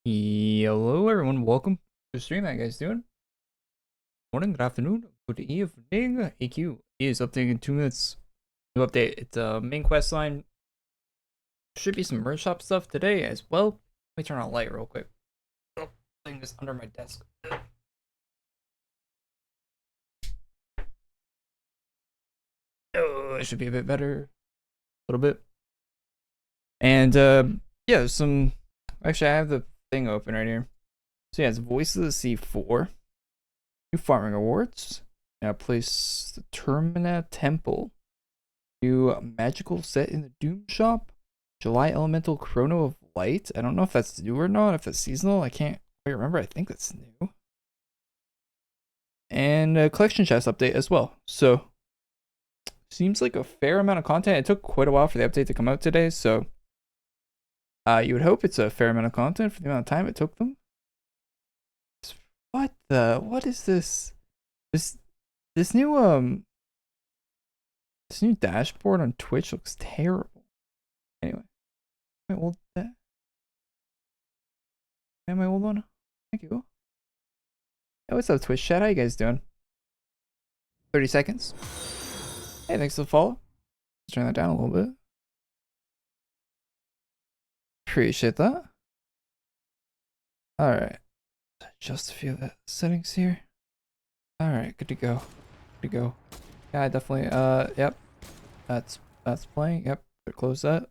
Hello everyone, welcome to the stream. How you guys doing? Morning, good afternoon, good evening. AQ is updating in 2 minutes. New update. It's main quest line. Should be some merch shop stuff today as well. Let me turn on light real quick. Oh, thing is under my desk. Oh, it should be a bit better. A little bit. And yeah, some actually I have the thing open right here. So yeah, it's Voice of the C4. New farming awards. Now place the Termina Temple. New magical set in the Doom Shop. July Elemental Chrono of Light. I don't know if that's new or not, if that's seasonal. I can't quite remember. I think that's new. And a collection chest update as well. So, seems like a fair amount of content. It took quite a while for the update to come out today, so you would hope it's a fair amount of content for the amount of time it took them. What is this? This new dashboard on Twitch looks terrible. Anyway, my old and my old one. Thank you. Hey, what's up, Twitch chat? How you guys doing? 30 seconds. Hey, thanks for the follow. Let's turn that down a little bit. Appreciate that. Alright. Just a few of the settings here. Alright, good to go. Good to go. Yeah, I definitely, yep. That's playing. Yep. Close that.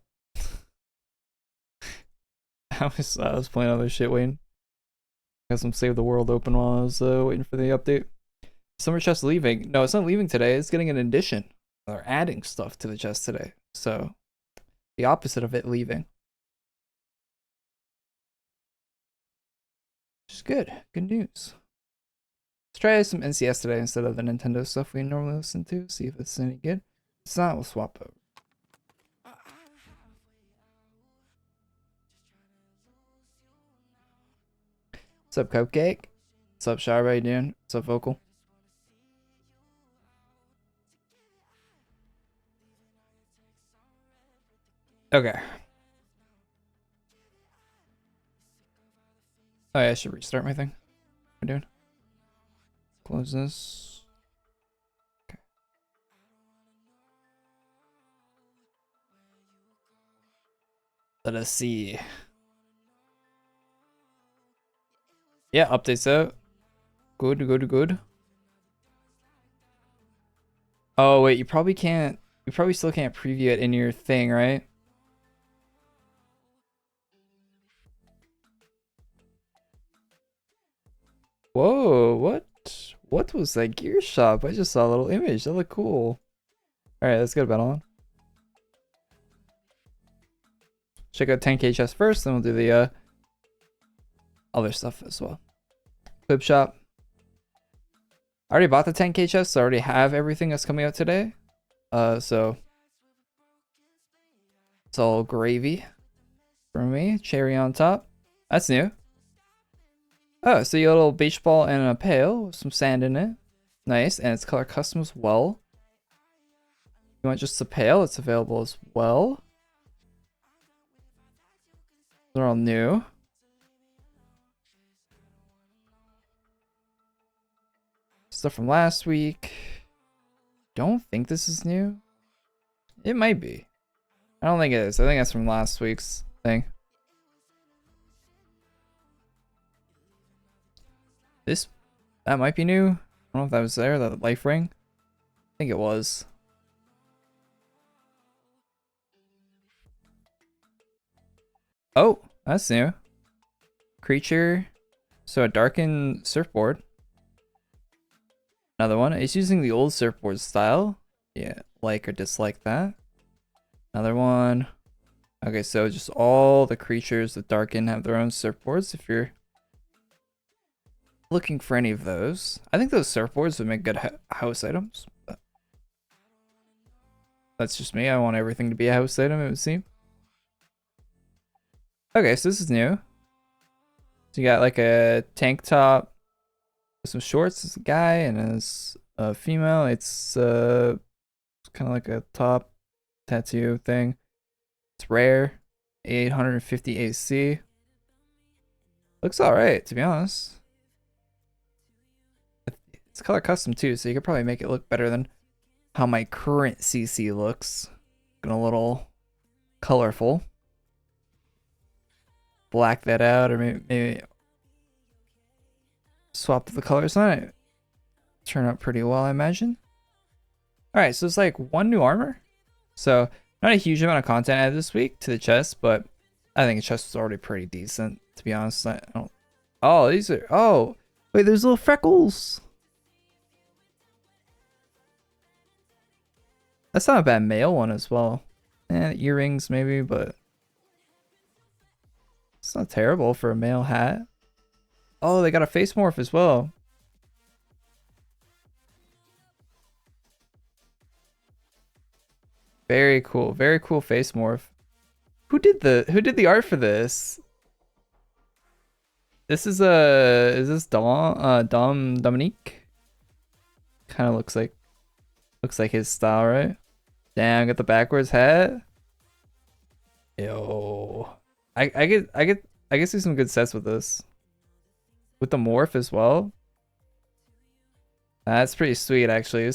I was playing other shit waiting. Got some Save the World open while I was waiting for the update. Summer chest leaving. No, it's not leaving today. It's getting an addition. They're adding stuff to the chest today. So, the opposite of it leaving. Which is good. Good news. Let's try some NCS today instead of the Nintendo stuff we normally listen to. See if it's any good. If it's not, we'll swap over. What's up, Cupcake? What's up, Sharp? How you doing? What's up, Vocal? Okay. Oh yeah, I should restart my thing. What am I doing? Close this. Okay. Let us see. Yeah, updates out. Good, good, good. Oh wait, you probably still can't preview it in your thing, right? Whoa, what? What was that gear shop? I just saw a little image. That looked cool. Alright, let's get a battle on. Check out 10K chest first, then we'll do the other stuff as well. Clip shop. I already bought the 10K chest, so I already have everything that's coming out today. So it's all gravy for me. Cherry on top. That's new. Oh, so you got a little beach ball and a pail with some sand in it. Nice, and it's color custom as well. You want just a pail? It's available as well. They're all new. Stuff from last week. Don't think this is new. It might be. I don't think it is. I think that's from last week's thing. That might be new. I don't know if that was there, that life ring. I think it was. Oh, that's new. Creature. So a darkened surfboard. Another one. It's using the old surfboard style. Yeah, like or dislike that. Another one. Okay, so just all the creatures that darken have their own surfboards if you're looking for any of those. I think those surfboards would make good house items. But that's just me. I want everything to be a house item, it would seem. Okay, so this is new. So you got like a tank top, some shorts as a guy, and as a female, it's kind of like a top tattoo thing. It's rare, 850 AC. Looks alright, to be honest. It's color custom too, so you could probably make it look better than how my current CC looks. Looking a little colorful. Black that out, or maybe swap the colors on it. Turn out pretty well, I imagine. Alright, so it's like one new armor. So not a huge amount of content added this week to the chest, but I think the chest was already pretty decent, to be honest. I don't... Oh, these are... Oh, wait, there's little freckles. That's not a bad male one as well. Earrings maybe, but it's not terrible for a male hat. Oh, they got a face morph as well. Very cool face morph. Who did the art for this? This is this Dom Dominique? Kind of looks like his style, right? Damn, got the backwards hat. Yo. I get see some good sets with this. With the morph as well. That's pretty sweet actually.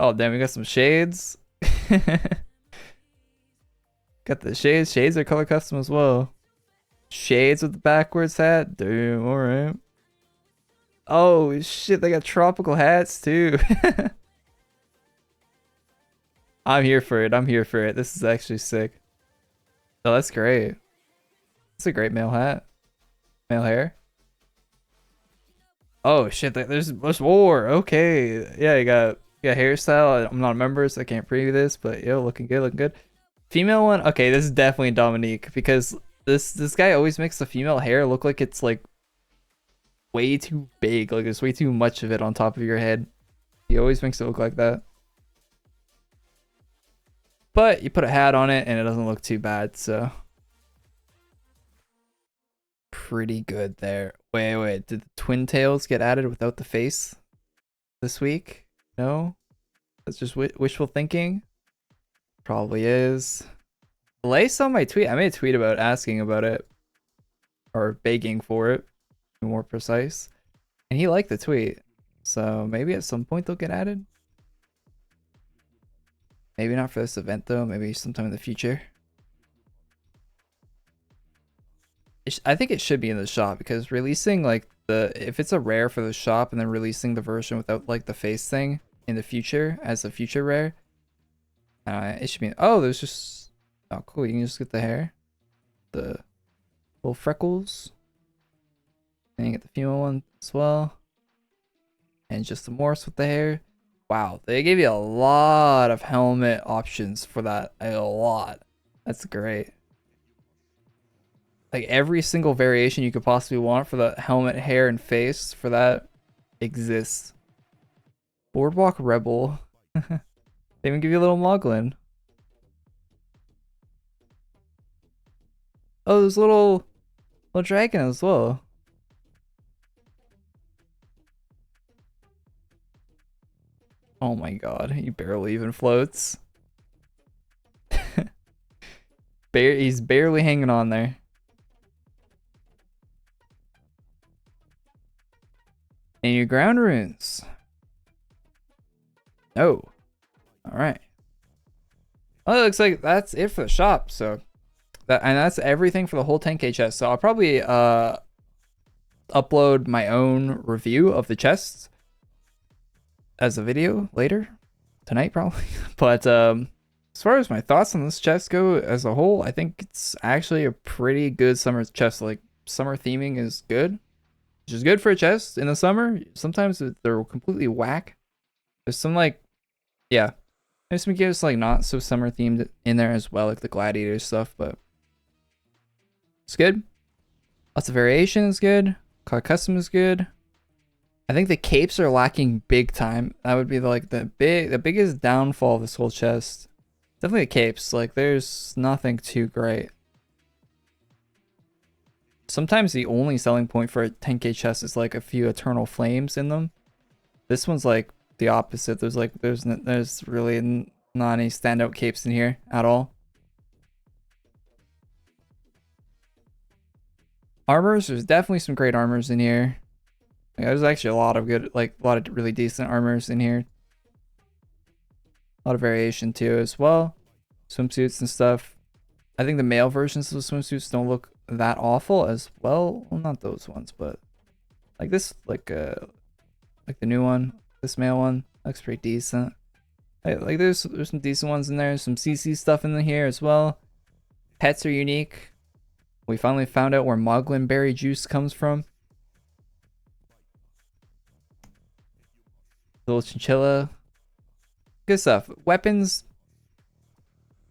Oh damn, we got some shades. Got the shades. Shades are color custom as well. Shades with the backwards hat. Damn, alright. Oh shit, they got tropical hats too. I'm here for it. I'm here for it. This is actually sick. Oh, that's great. It's a great male hat. Male hair. Oh shit, there's more. Okay. Yeah, you got hairstyle. I'm not a member, so I can't preview this, but yo, looking good, looking good. Female one. Okay, this is definitely Dominique because this guy always makes the female hair look like it's like way too big. Like there's way too much of it on top of your head. He always makes it look like that. But you put a hat on it and it doesn't look too bad, so pretty good there. Wait, did the twin tails get added without the face this week? No? That's just wishful thinking? Probably is. Delay saw my tweet. I made a tweet about asking about it. Or begging for it, to be more precise. And he liked the tweet. So maybe at some point they'll get added. Maybe not for this event though, maybe sometime in the future. I think it should be in the shop because releasing like if it's a rare for the shop and then releasing the version without like the face thing in the future as a future rare, it should be. Oh, there's just cool. You can just get the hair, the little freckles, and you get the female one as well, and just the morphs with the hair. Wow, they gave you a lot of helmet options for that. A lot. That's great. Like every single variation you could possibly want for the helmet, hair, and face for that exists. Boardwalk Rebel. They even give you a little Moglin. Oh, there's a little dragon as well. Oh my god, he barely even floats. He's barely hanging on there. And your ground runes. No. Alright. Well, it looks like that's it for the shop, so that's everything for the whole 10k chest. So I'll probably upload my own review of the chests as a video later tonight probably. But as far as my thoughts on this chest go as a whole, I think it's actually a pretty good summer chest. Like summer theming is good, which is good for a chest in the summer. Sometimes they're completely whack. There's some like, yeah, there's some gears like not so summer themed in there as well, like the gladiator stuff, but it's good. Lots of variation is good. Color custom is good. I think the capes are lacking big time. That would be like the biggest downfall of this whole chest. Definitely the capes. Like there's nothing too great. Sometimes the only selling point for a 10k chest is like a few eternal flames in them. This one's like the opposite. There's really not any standout capes in here at all. Armors, there's definitely some great armors in here. Like, there's actually a lot of good, like a lot of really decent armors in here. A lot of variation too as well. Swimsuits and stuff. I think the male versions of the swimsuits don't look that awful as well. Well, not those ones, but like this, like the new one, this male one looks pretty decent. Like there's some decent ones in there. Some CC stuff in here as well. Pets are unique. We finally found out where Moglin berry juice comes from. Little chinchilla. Good stuff. Weapons.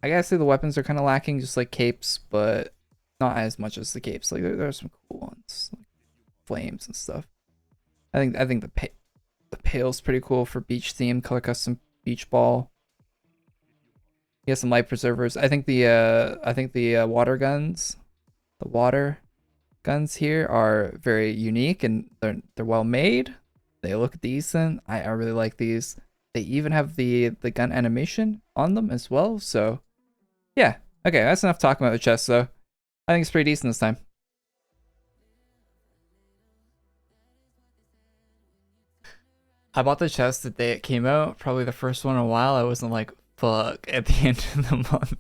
I gotta say the weapons are kind of lacking, just like capes, but not as much as the capes. Like there are some cool ones, like flames and stuff. I think the pail's pretty cool for beach theme, color custom beach ball. He has some light preservers. I think the water guns, the water guns here are very unique and they're well made. They look decent. I really like these. They even have the gun animation on them as well. So yeah, okay, that's enough talking about the chest though. I think it's pretty decent this time. I bought the chest the day it came out, probably the first one in a while. I wasn't like, fuck, at the end of the month.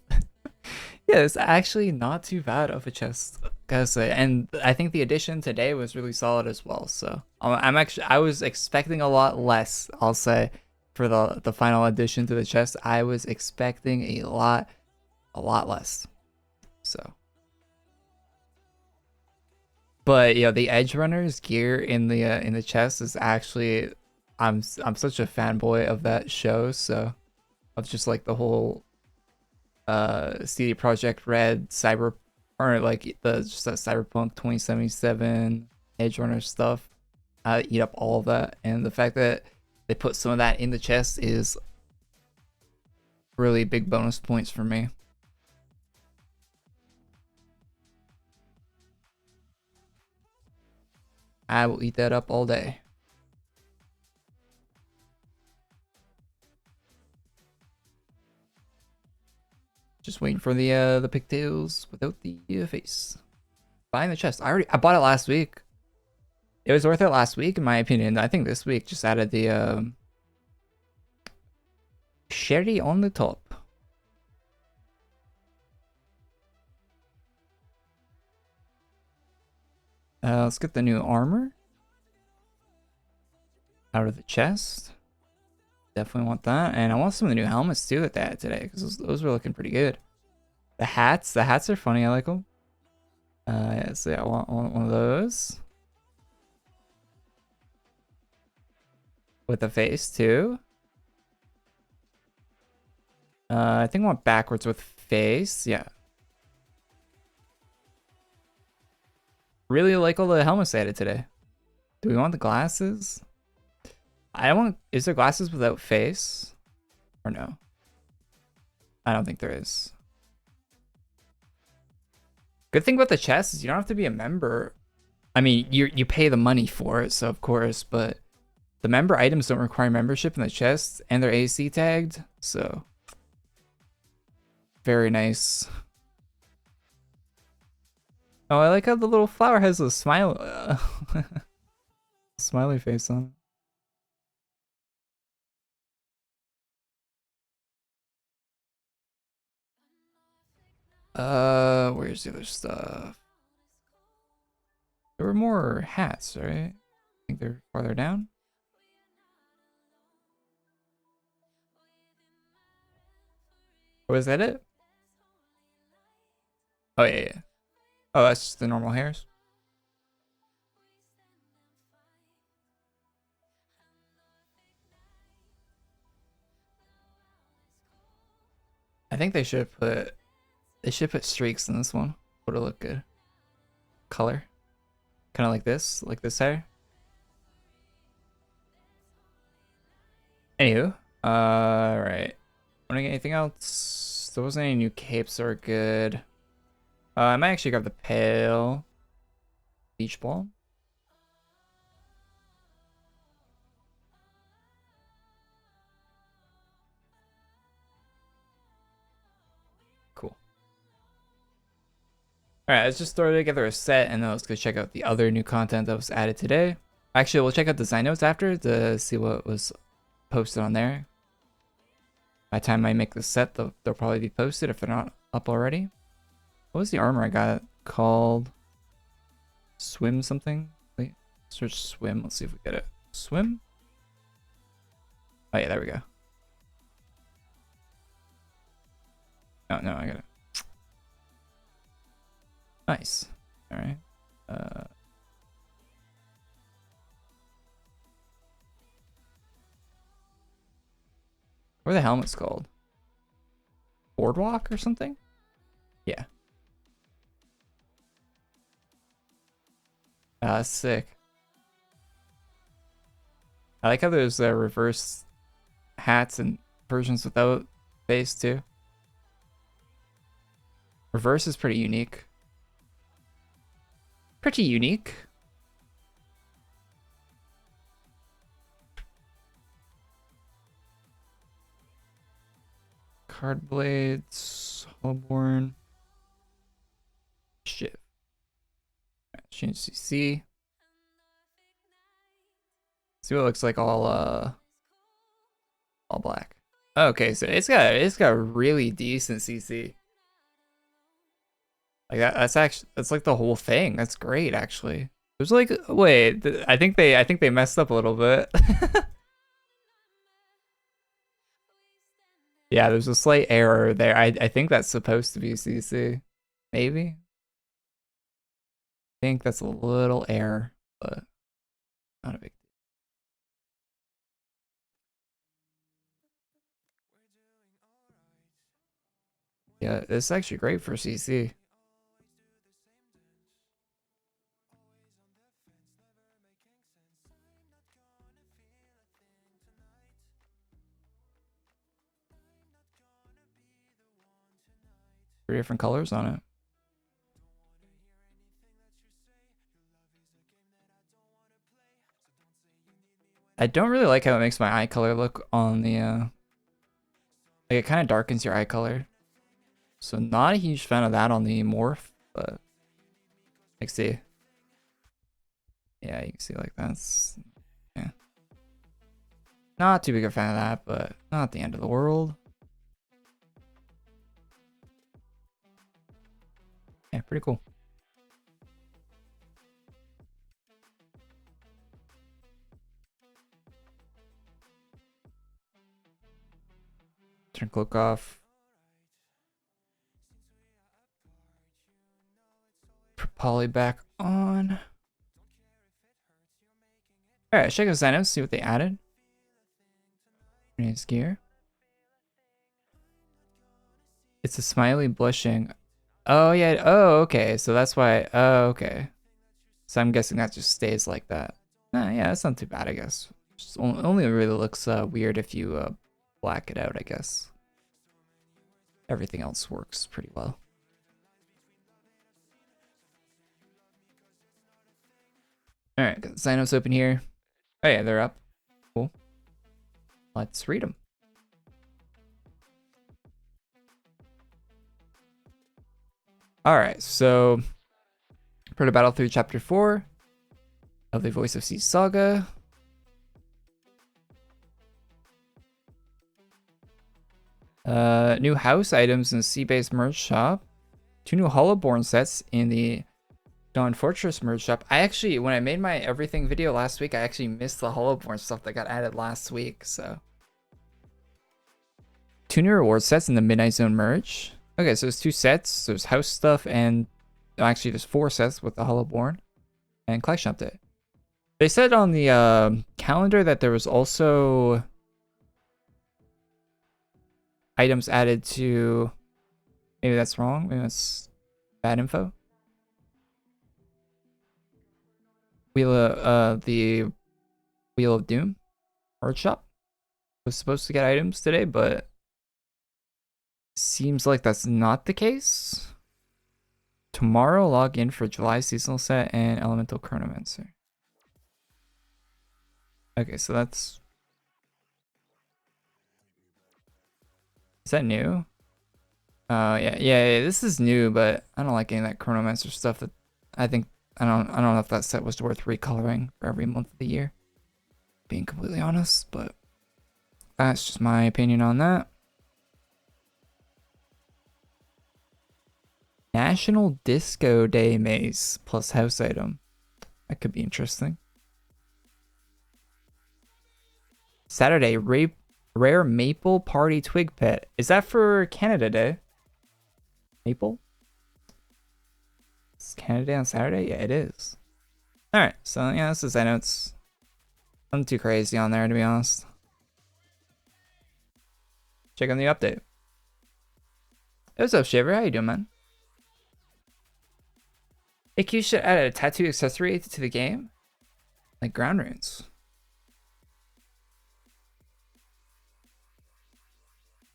Yeah, it's actually not too bad of a chest, gotta say. And I think the addition today was really solid as well. So I was expecting a lot less, I'll say, for the final addition to the chest. I was expecting a lot less. So, but you know, the Edge Runner's gear in the chest is actually, I'm such a fanboy of that show. So of just like the whole CD Projekt Red cyber, or like the just that Cyberpunk 2077 Edge Runner stuff. I eat up all of that, and the fact that they put some of that in the chest is really big bonus points for me. I will eat that up all day. Just waiting for the pigtails without the face. Buying the chest. I bought it last week. It was worth it last week, in my opinion. I think this week just added the sherry on the top. Let's get the new armor out of the chest. Definitely want that, and I want some of the new helmets too that they had today because those were looking pretty good. The hats are funny. I like them. Yeah, so yeah, I want one of those with the face too. I think I want backwards with face. Yeah. Really like all the helmets they added today. Do we want the glasses? I don't want. Is there glasses without face? Or no? I don't think there is. Good thing about the chest is you don't have to be a member. I mean, you pay the money for it, so of course, but the member items don't require membership in the chest, and they're AC tagged, so very nice. Oh, I like how the little flower has a smile, smiley face on it. Where's the other stuff? There were more hats, right? I think they're farther down. Oh, is that it? Oh, yeah, yeah. Oh, that's just the normal hairs. I think they should put streaks in this one. Would it look good? Color. Kind of like this hair. Anywho, right. Want to get anything else? There wasn't any new capes that were good. I might actually grab the pale beach ball. Cool. Alright, let's just throw together a set and then let's go check out the other new content that was added today. Actually, we'll check out design notes after to see what was posted on there. By the time I make the set, they'll probably be posted if they're not up already. What was the armor I got called? Swim something? Wait, search swim. Let's see if we get it. Swim? Oh yeah, there we go. Oh no, I got it. Nice. All right. What are the helmets called? Boardwalk or something? Yeah. That's sick. I like how there's reverse hats and versions without face too. Reverse is pretty unique. Pretty unique. Card blades, Hollowborn. Shit. Right, change CC. See what it looks like all black. Okay, so it's got really decent CC. Like that's like the whole thing. That's great actually. There's like wait, I think they messed up a little bit. Yeah, there's a slight error there. I think that's supposed to be CC. Maybe. I think that's a little error, but not a big deal. Yeah, it's actually great for CC. Three different colors on it. I don't really like how it makes my eye color look on the like it kind of darkens your eye color. So not a huge fan of that on the morph, but like see. Yeah, you can see like that's yeah. Not too big a fan of that, but not the end of the world. Yeah, pretty cool. Turn cloak off. Put poly back on. Alright, check those items, see what they added. His gear. It's a smiley blushing. Oh yeah, oh okay. So that's why oh okay. So I'm guessing that just stays like that. Nah, yeah, that's not too bad, I guess. Just only really looks weird if you black it out, I guess. Everything else works pretty well. Alright, got the sign-ups open here. Oh yeah, they're up. Cool. Let's read them. Alright, so for the battle through chapter 4 of the Voice of Sea Saga. New house items in the Sea-based merge shop. 2 new Hollowborn sets in the Dawn Fortress merge shop. I actually, when I made my everything video last week, I actually missed the Hollowborn stuff that got added last week, so. 2 new reward sets in the Midnight Zone merge. Okay, so there's 2 sets. There's house stuff and actually there's 4 sets with the Hollowborn and collection update. They said on the calendar that there was also items added to. Maybe that's wrong. Maybe that's bad info. The Wheel of Doom workshop was supposed to get items today, but seems like that's not the case. Tomorrow, log in for July seasonal set and Elemental Chronomancer. Okay, so that's. Is that new? Yeah, this is new, but I don't like any of that Chronomancer stuff. That I think I don't know if that set was worth recoloring for every month of the year. Being completely honest, but that's just my opinion on that. National Disco Day Maze plus house item. That could be interesting. Saturday, rare maple party twig pet. Is that for Canada Day? Maple? It's Canada Day on Saturday? Yeah, it is. Alright, so yeah, this is, I know it's nothing too crazy on there, to be honest. Check on the update. Hey, what's up, Shiver? How you doing, man? Hey, Q should add a tattoo accessory to the game? Like ground runes.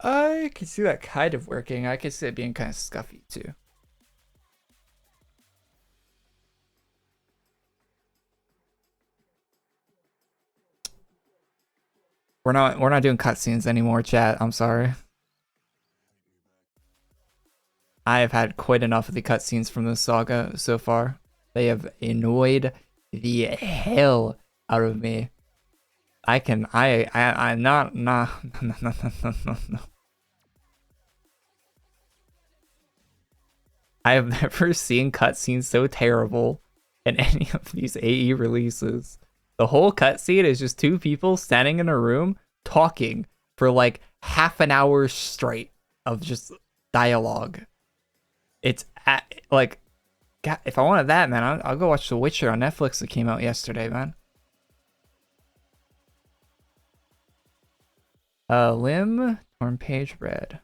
I can see that kind of working. I could see it being kind of scuffy too. We're not doing cutscenes anymore, chat. I'm sorry. I have had quite enough of the cutscenes from this saga so far. They have annoyed the hell out of me. I'm not no. I have never seen cutscenes so terrible in any of these AE releases. The whole cutscene is just two people standing in a room talking for like half an hour straight of just dialogue. It's like, God, if I wanted that, man, I'll go watch The Witcher on Netflix that came out yesterday, man. Limb, torn page, red.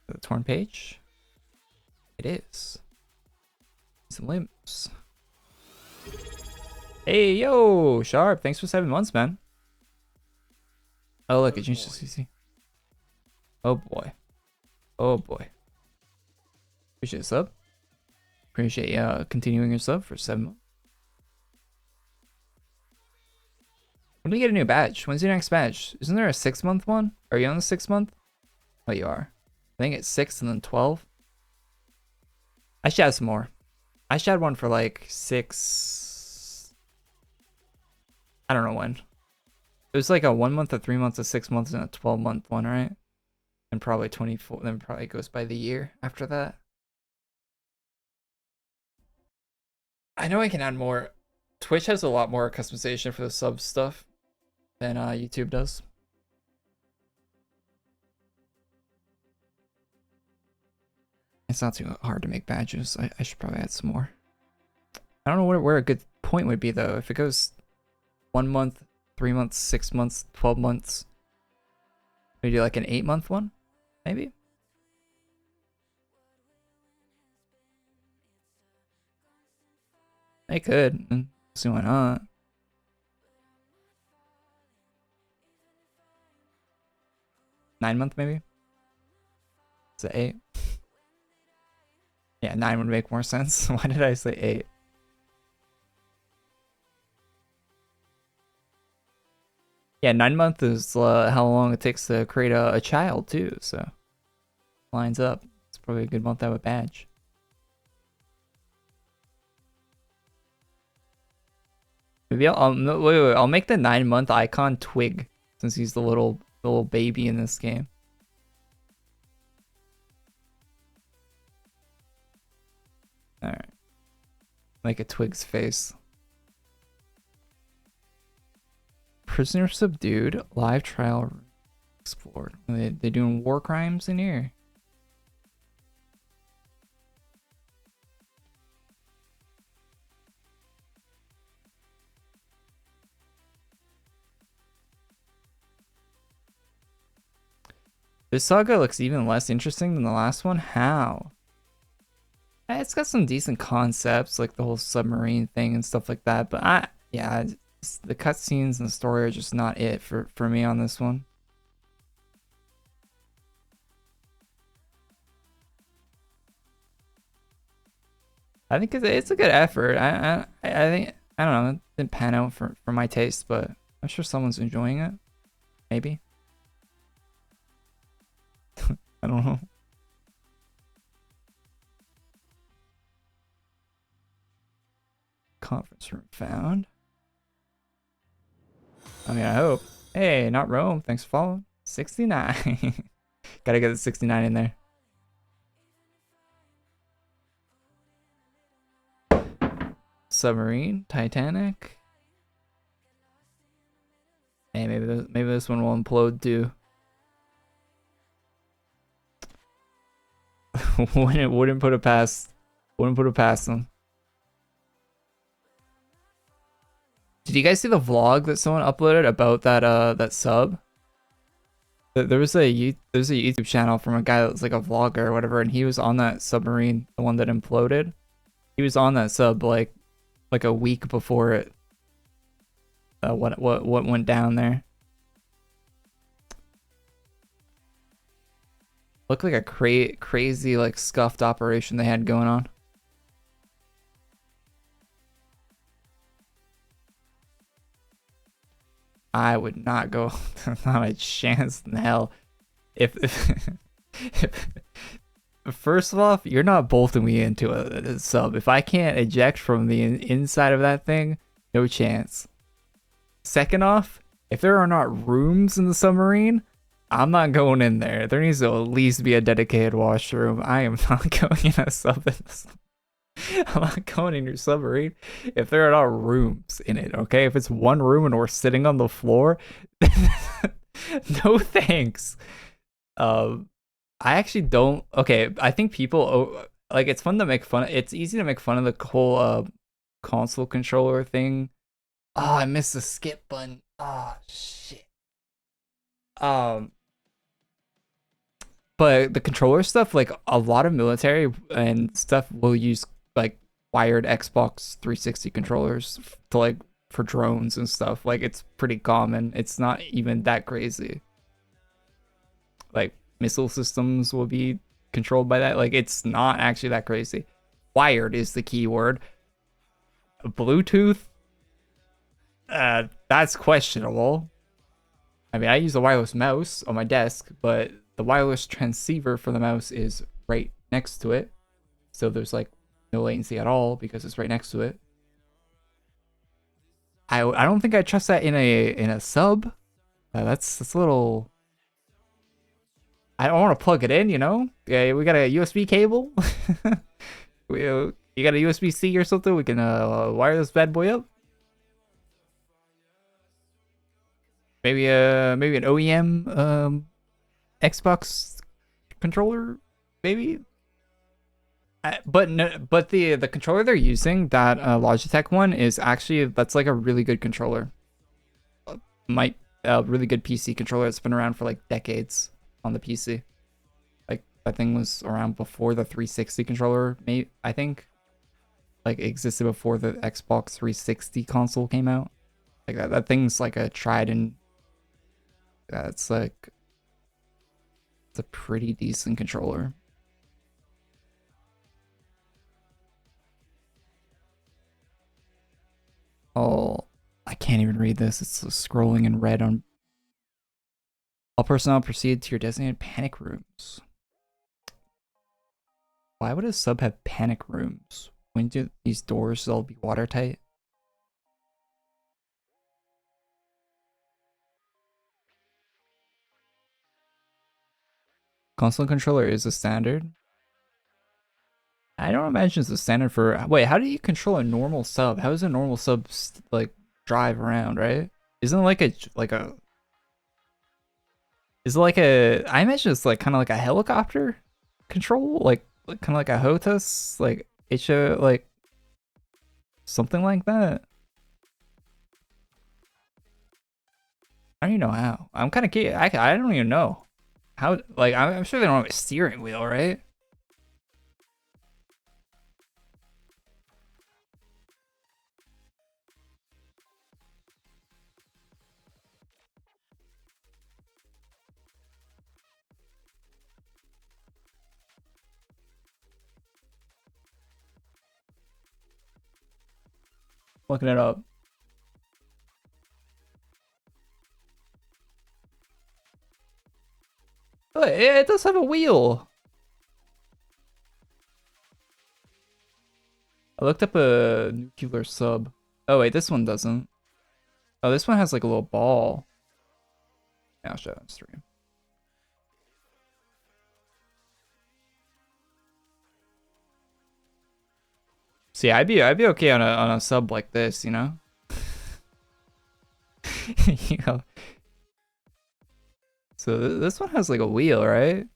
The torn page? It is. Some limbs. Hey, yo, Sharp, thanks for 7 months, man. Oh, look, it changed to CC. Oh, boy. Oh, boy. Appreciate the sub. Appreciate you continuing your sub for 7 months. When do we get a new badge? When's your next badge? Isn't there a 6-month one? Are you on the 6-month? Oh, you are. I think it's 6 and then 12. I should have some more. I should have one for like 6. I don't know when. It was like a 1 month, a 3 months, a 6 months, and a 12-month one, right? And probably 24. Then probably goes by the year after that. I know I can add more. Twitch has a lot more customization for the sub stuff than YouTube does. It's not too hard to make badges. I should probably add some more. I don't know where a good point would be though. If it goes 1 month, 3 months, 6 months, 12 months. We do like an 8-month one, maybe. They could. See why not. Nine-month maybe. Is it 8? Yeah, 9 would make more sense. Why did I say 8? Yeah, 9-month is how long it takes to create a child too, so lines up. It's probably a good month to have a badge. Maybe wait, I'll make the 9-month icon Twig since he's the little baby in this game. All right, make a Twig's face. Prisoner subdued. Live trial explored. They doing war crimes in here. This saga looks even less interesting than the last one. How? It's got some decent concepts, like the whole submarine thing and stuff like that. But yeah, the cutscenes and the story are just not it for me on this one. I think it's a good effort. I think, I don't know, it didn't pan out for my taste, but I'm sure someone's enjoying it. Maybe. I don't know. Conference room found. I mean, I hope. Hey, not Rome. Thanks for following. 69. Gotta get the 69 in there. Submarine, Titanic. Hey, maybe this one will implode too. wouldn't put it past them. Did you guys see the vlog that someone uploaded about that sub? There's a YouTube channel from a guy that's like a vlogger or whatever, and he was on that submarine, the one that imploded. He was on that sub like a week before it. What went down there? Looked like a crazy like scuffed operation they had going on. I would not go. Not a chance in hell. If first of all, you're not bolting me into a sub. If I can't eject from the inside of that thing, no chance. Second off, if there are not rooms in the submarine, I'm not going in there. There needs to at least be a dedicated washroom. I am not going in a sub. I'm not going in your submarine if there are not rooms in it, okay? If it's one room and we're sitting on the floor, no thanks. I actually don't. Okay, I think people like it's fun to make fun. It's easy to make fun of the whole console controller thing. Oh, I missed the skip button. Oh shit. But the controller stuff, like a lot of military and stuff, will use like wired Xbox 360 controllers to like for drones and stuff. Like it's pretty common. It's not even that crazy. Like missile systems will be controlled by that. Like it's not actually that crazy. Wired is the key word. Bluetooth, that's questionable. I mean, I use a wireless mouse on my desk, but the wireless transceiver for the mouse is right next to it. So there's like no latency at all because it's right next to it. I don't think I trust that in a sub. That's a little. I don't want to plug it in, you know. Yeah, we got a USB cable. You got a USB-C or something? We can wire this bad boy up. Maybe an OEM Xbox controller, maybe. But the controller they're using, that Logitech one, is actually that's like a really good controller. Really good PC controller that's been around for like decades on the PC. Like that thing was around before the 360 controller, I think. Like existed before the Xbox 360 console came out. Like that thing's like a tried and it's a pretty decent controller. Oh, I can't even read this. It's scrolling in red on. All personnel proceed to your designated panic rooms. Why would a sub have panic rooms? Wouldn't these doors all be watertight? Console controller is a standard. I don't imagine it's a standard for. Wait, how do you control a normal sub? How does a normal sub like drive around? Right? Isn't it like a Is it like a? I imagine it's like kind of like a helicopter control, like kind of like a HOTAS, like like something like that. I don't even know how. I'm kind of curious. I don't even know how. Like I'm sure they don't have a steering wheel, right? Looking it up. Look, it does have a wheel. I looked up a nuclear sub. Oh wait, this one doesn't. Oh, this one has like a little ball. Yeah, I'll show it on stream. See, I'd be okay on a sub like this, you know? You know. So this one has like a wheel, right?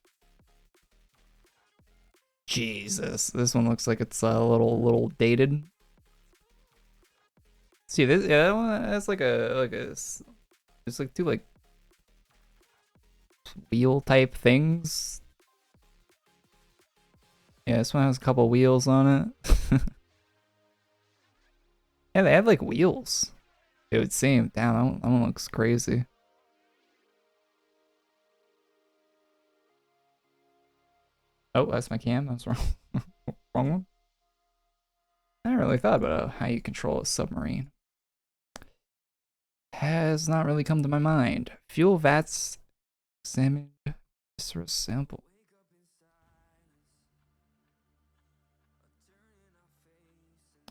Jesus, this one looks like it's a little dated. See this? Yeah, that one has like a it's like two like wheel type things. Yeah, this one has a couple wheels on it. Yeah, they have like wheels. It would seem. Damn, that one looks crazy. Oh, that's my cam. That's wrong. Wrong one. I never really thought about how you control a submarine. Has not really come to my mind. Fuel vats, examined, viscera sample.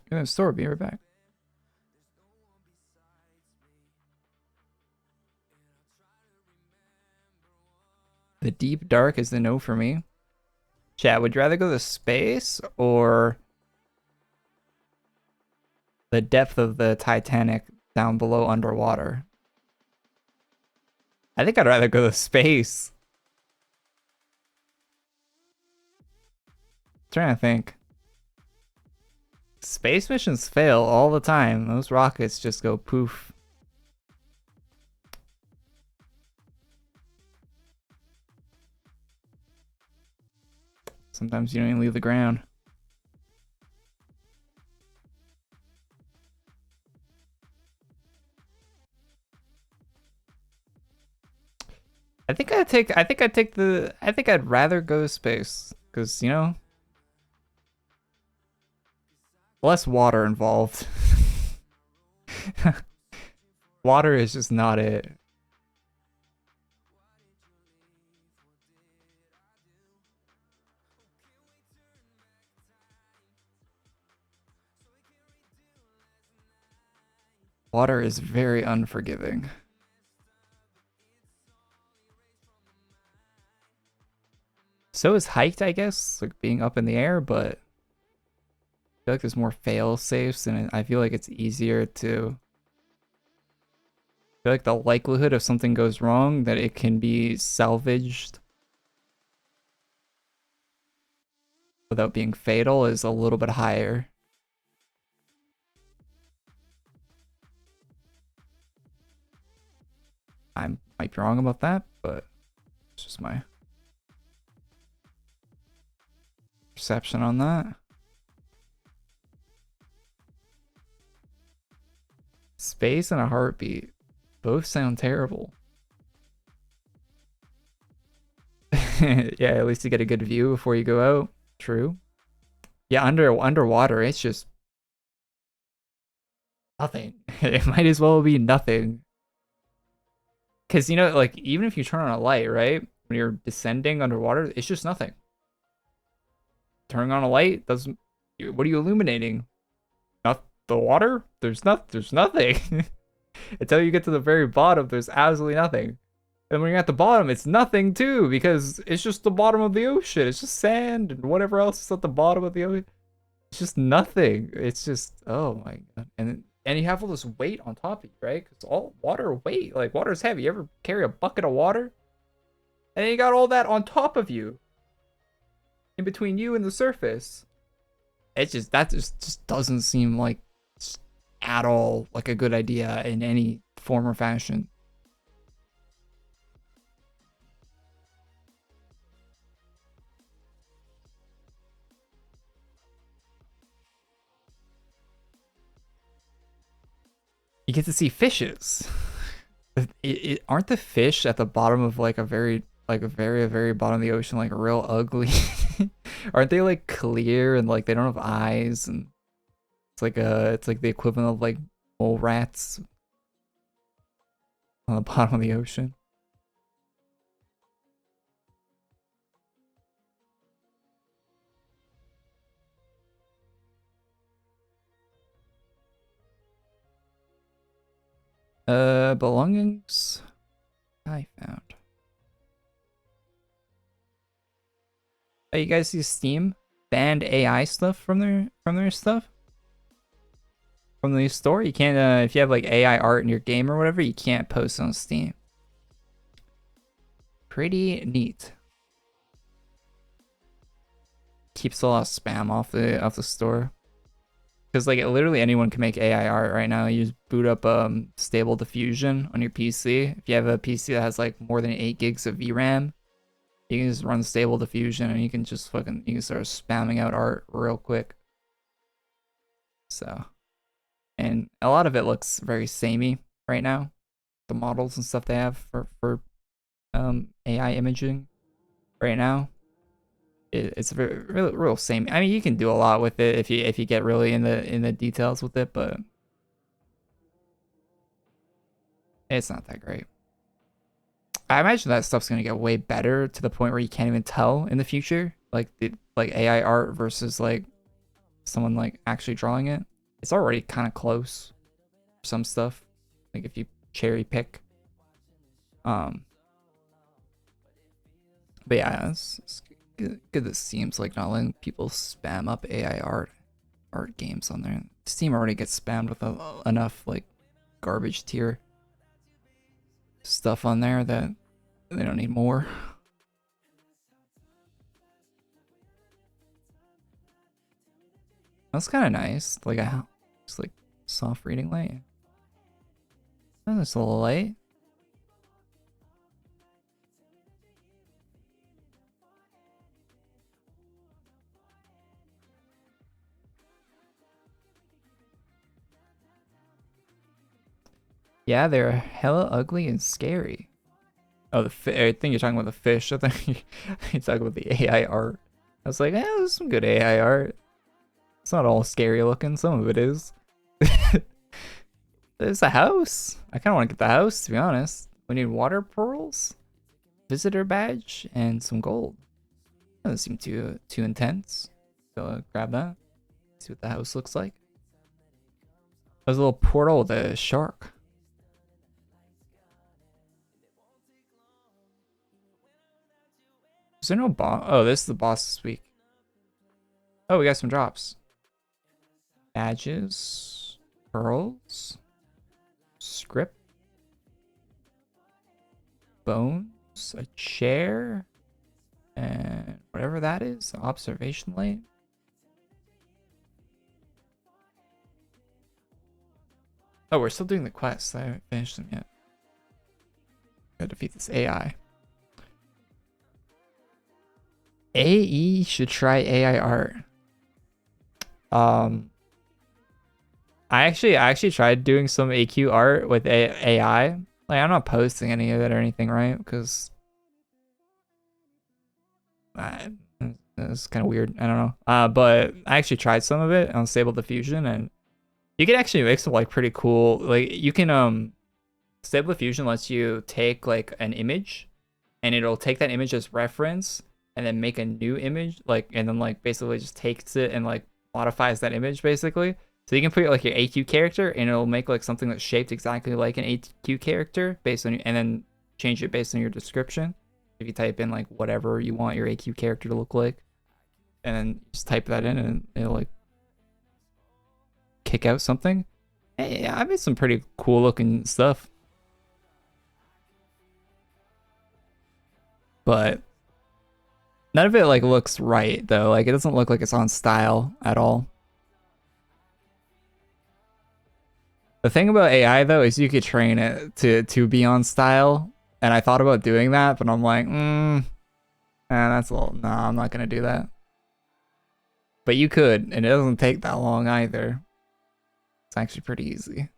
Go to the store. Be right back. The deep dark is the no for me. Chat, would you rather go to space or the depth of the Titanic down below underwater? I think I'd rather go to space. I'm trying to think. Space missions fail all the time. Those rockets just go poof. Sometimes you don't even leave the ground. I think I'd rather go to space because, you know, less water involved. Water is just not it. Water is very unforgiving. So is height, I guess, like being up in the air, but I feel like there's more fail safes and I feel like it's easier to I feel like the likelihood of something goes wrong that it can be salvaged without being fatal is a little bit higher. I might be wrong about that, but it's just my perception on that. Space and a heartbeat both sound terrible. Yeah, at least you get a good view before you go out. True. Yeah, underwater, it's just nothing. It might as well be nothing. Because, you know, like, even if you turn on a light, right? When you're descending underwater, it's just nothing. Turning on a light doesn't... What are you illuminating? Not the water? There's nothing. Until you get to the very bottom, there's absolutely nothing. And when you're at the bottom, it's nothing, too, because it's just the bottom of the ocean. It's just sand and whatever else is at the bottom of the ocean. It's just nothing. It's just... Oh, my God. And you have all this weight on top of you, right? Because all water weight, like water's heavy. You ever carry a bucket of water? And then you got all that on top of you. In between you and the surface. It's just, that just doesn't seem like at all like a good idea in any form or fashion. You get to see fishes. Aren't the fish at the bottom of like a very bottom of the ocean like real ugly? Aren't they like clear and like they don't have eyes and it's like the equivalent of like mole rats on the bottom of the ocean. Belongings I found. Oh, you guys see Steam banned AI stuff from their stuff? From the store? You can't if you have like AI art in your game or whatever, you can't post on Steam. Pretty neat. Keeps a lot of spam off the store. Because like literally anyone can make AI art right now. You just boot up stable diffusion on your PC. If you have a PC that has like more than 8 gigs of VRAM, you can just run stable diffusion and you can just you can start spamming out art real quick. So, and a lot of it looks very samey right now. The models and stuff they have for AI imaging right now. It's very real same. I mean, you can do a lot with it if you get really in the details with it, but it's not that great. I imagine that stuff's gonna get way better to the point where you can't even tell in the future, like like AI art versus like someone like actually drawing it. It's already kind of close for some stuff, like if you cherry pick. But yeah, it's good that Steam's like not letting people spam up AI art games on there. Steam already gets spammed with enough like garbage tier stuff on there that they don't need more. That's kind of nice. Like just like soft reading light. Oh, that's a little light. Yeah, they're hella ugly and scary. Oh, I think you're talking about the fish. I think you're talking about the AI art. I was like, there's some good AI art. It's not all scary looking. Some of it is. There's a house. I kind of want to get the house, to be honest. We need water pearls, visitor badge, and some gold. Doesn't seem too intense. So grab that. See what the house looks like. There's a little portal with a shark. Is there no boss? Oh, this is the boss this week. Oh, we got some drops. Badges, pearls, script, bones, a chair, and whatever that is, observation light. Oh, we're still doing the quests. I haven't finished them yet. Gotta defeat this AI. AE should try AI art. I actually tried doing some AQ art with AI. Like I'm not posting any of it or anything, right? Because it's kind of weird. I don't know. But I actually tried some of it on Stable Diffusion, and you can actually make some like pretty cool. Like you can Stable Diffusion lets you take like an image, and it'll take that image as reference, and then make a new image, like, and then like basically just takes it and like modifies that image basically. So you can put like your AQ character, and it'll make like something that's shaped exactly like an AQ character based on, and then change it based on your description. If you type in like whatever you want your AQ character to look like, and then just type that in, and it'll like kick out something. Hey, yeah, I made some pretty cool looking stuff, but none of it like looks right though. Like it doesn't look like it's on style at all. The thing about AI though is you could train it to be on style, and I thought about doing that, but I'm like, that's a little. No, I'm not gonna do that. But you could, and it doesn't take that long either. It's actually pretty easy.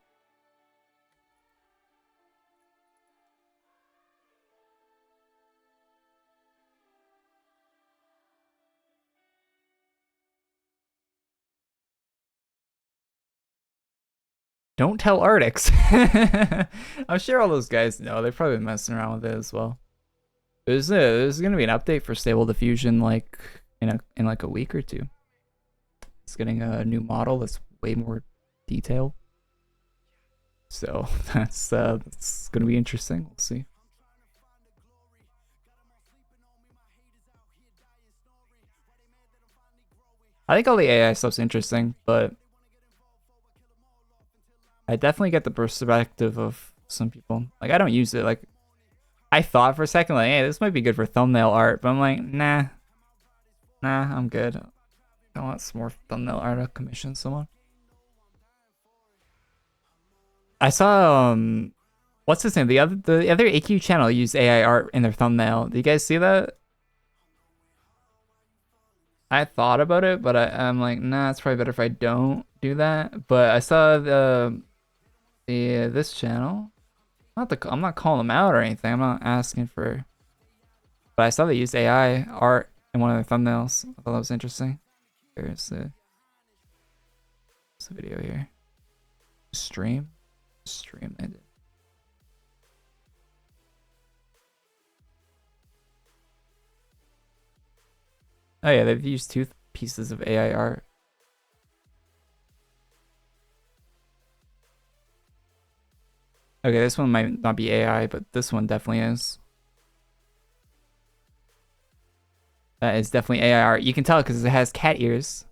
Don't tell Arctics. I'm sure all those guys know. They've probably been messing around with it as well. There's gonna be an update for Stable Diffusion like in like a week or two. It's getting a new model that's way more detailed. So that's gonna be interesting. We'll see. I think all the AI stuff's interesting, but I definitely get the perspective of some people. Like, I don't use it. Like, I thought for a second, like, hey, this might be good for thumbnail art, but I'm like, nah, I'm good. I want some more thumbnail art. I'll commission someone. I saw what's his name? The other AQ channel used AI art in their thumbnail. Do you guys see that? I thought about it, but I'm like, nah, it's probably better if I don't do that. But I saw the this channel. I'm not calling them out or anything. I'm not asking for. But I saw they used AI art in one of their thumbnails. I thought that was interesting. There's the video here. Stream it. Oh yeah, they've used two pieces of AI art. Okay, this one might not be AI, but this one definitely is. That is definitely AI art. You can tell because it has cat ears.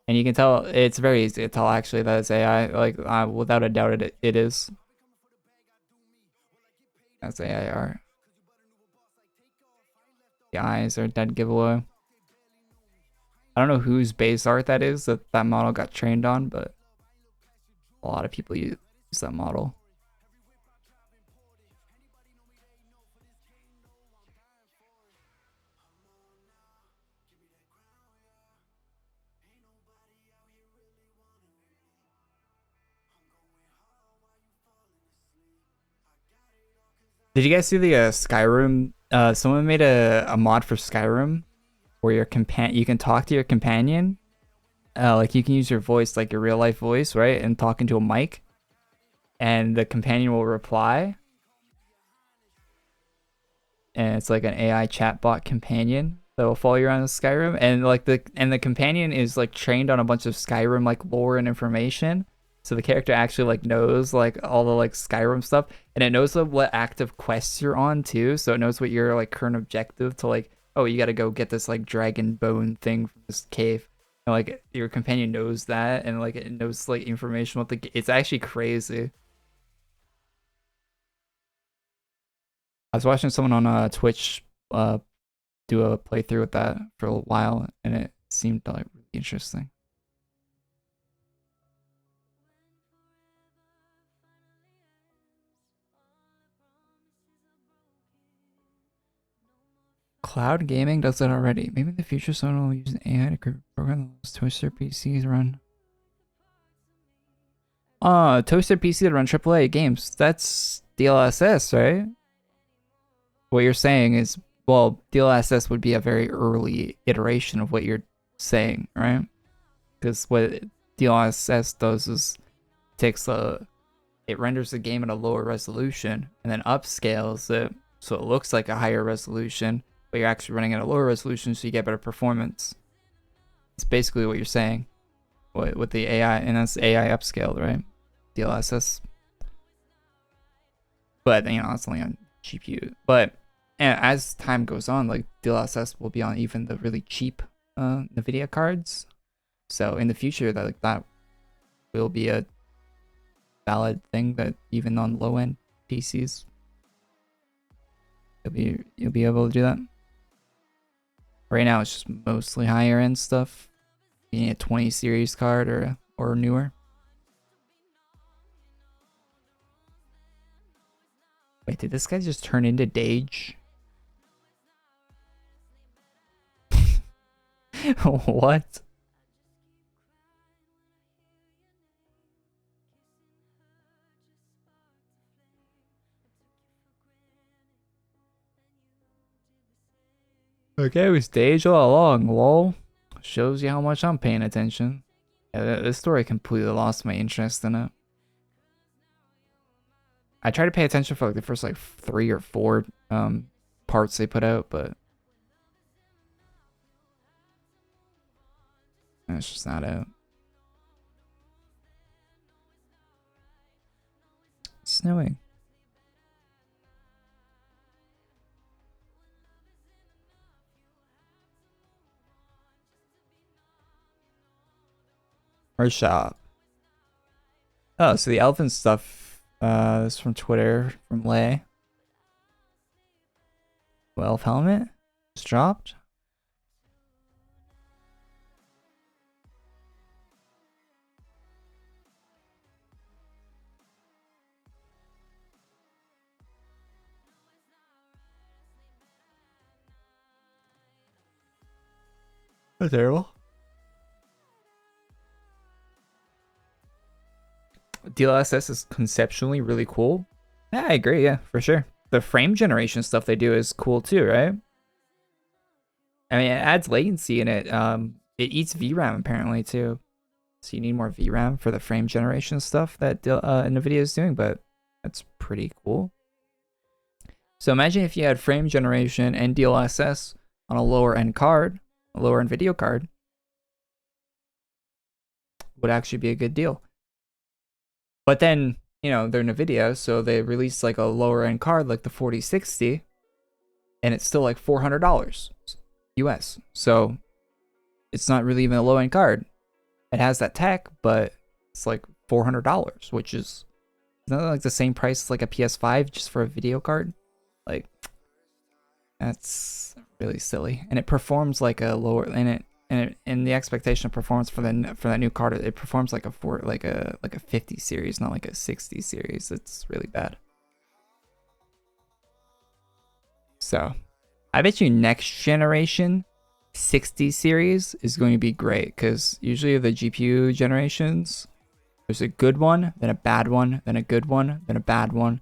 And you can tell, it's very easy to tell actually that it's AI. Like, without a doubt, it is. That's AI art. The eyes are dead giveaway. I don't know whose base art that is that model got trained on, but a lot of people use that model. Did you guys see the Skyrim? Someone made a mod for Skyrim where you can talk to your companion. Like you can use your voice, like your real life voice, right, and talk into a mic, and the companion will reply. And it's like an AI chatbot companion that will follow you around in Skyrim, and like the companion is like trained on a bunch of Skyrim like lore and information. So the character actually like knows like all the like Skyrim stuff, and it knows what active quests you're on too. So it knows what your like current objective to like. Oh, you got to go get this like dragon bone thing from this cave. And like your companion knows that, and like it knows like information about the. It's actually crazy. I was watching someone on Twitch do a playthrough with that for a while, and it seemed like really interesting. Cloud gaming does that already. Maybe in the future someone will use an AI to program those toaster PCs run. Toaster PC to run AAA games. That's DLSS, right? What you're saying is, well, DLSS would be a very early iteration of what you're saying, right? Because what DLSS does is it renders the game at a lower resolution and then upscales it so it looks like a higher resolution, but you're actually running at a lower resolution so you get better performance. It's basically what you're saying with the AI, and that's AI upscaled, right? DLSS. But you know, it's only on GPU. But and as time goes on, like DLSS will be on even the really cheap NVIDIA cards. So in the future, that will be a valid thing that even on low end PCs, you'll be able to do that. Right now, it's just mostly higher end stuff. You need a 20 series card or newer. Wait, did this guy just turn into Dage? What? Okay, it was Dage all along, lol. Shows you how much I'm paying attention. Yeah, this story completely lost my interest in it. I tried to pay attention for like the first like 3 or 4 parts they put out, but it's just not out. snowing? Or shop. Oh, so the elephant stuff is from Twitter from Lay. Well, helmet just dropped. That's terrible. DLSS is conceptually really cool. Yeah, I agree. Yeah, for sure. The frame generation stuff they do is cool too, right? I mean, it adds latency in it. It eats VRAM apparently too, so you need more VRAM for the frame generation stuff that NVIDIA is doing. But that's pretty cool. So imagine if you had frame generation and DLSS on a lower end card, a lower end video card, would actually be a good deal. But then, you know, they're NVIDIA, so they release like a lower end card like the 4060, and it's still like $400 US. So it's not really even a low end card. It has that tech, but it's like $400, which is not like the same price as like a PS5 just for a video card. Like, that's really silly. And it performs like a lower, and the expectation of performance for that new card, it performs like a 50 series, not like a 60 series. It's really bad. So I bet you next generation 60 series is going to be great, because usually the GPU generations, there's a good one, then a bad one, then a good one, then a bad one,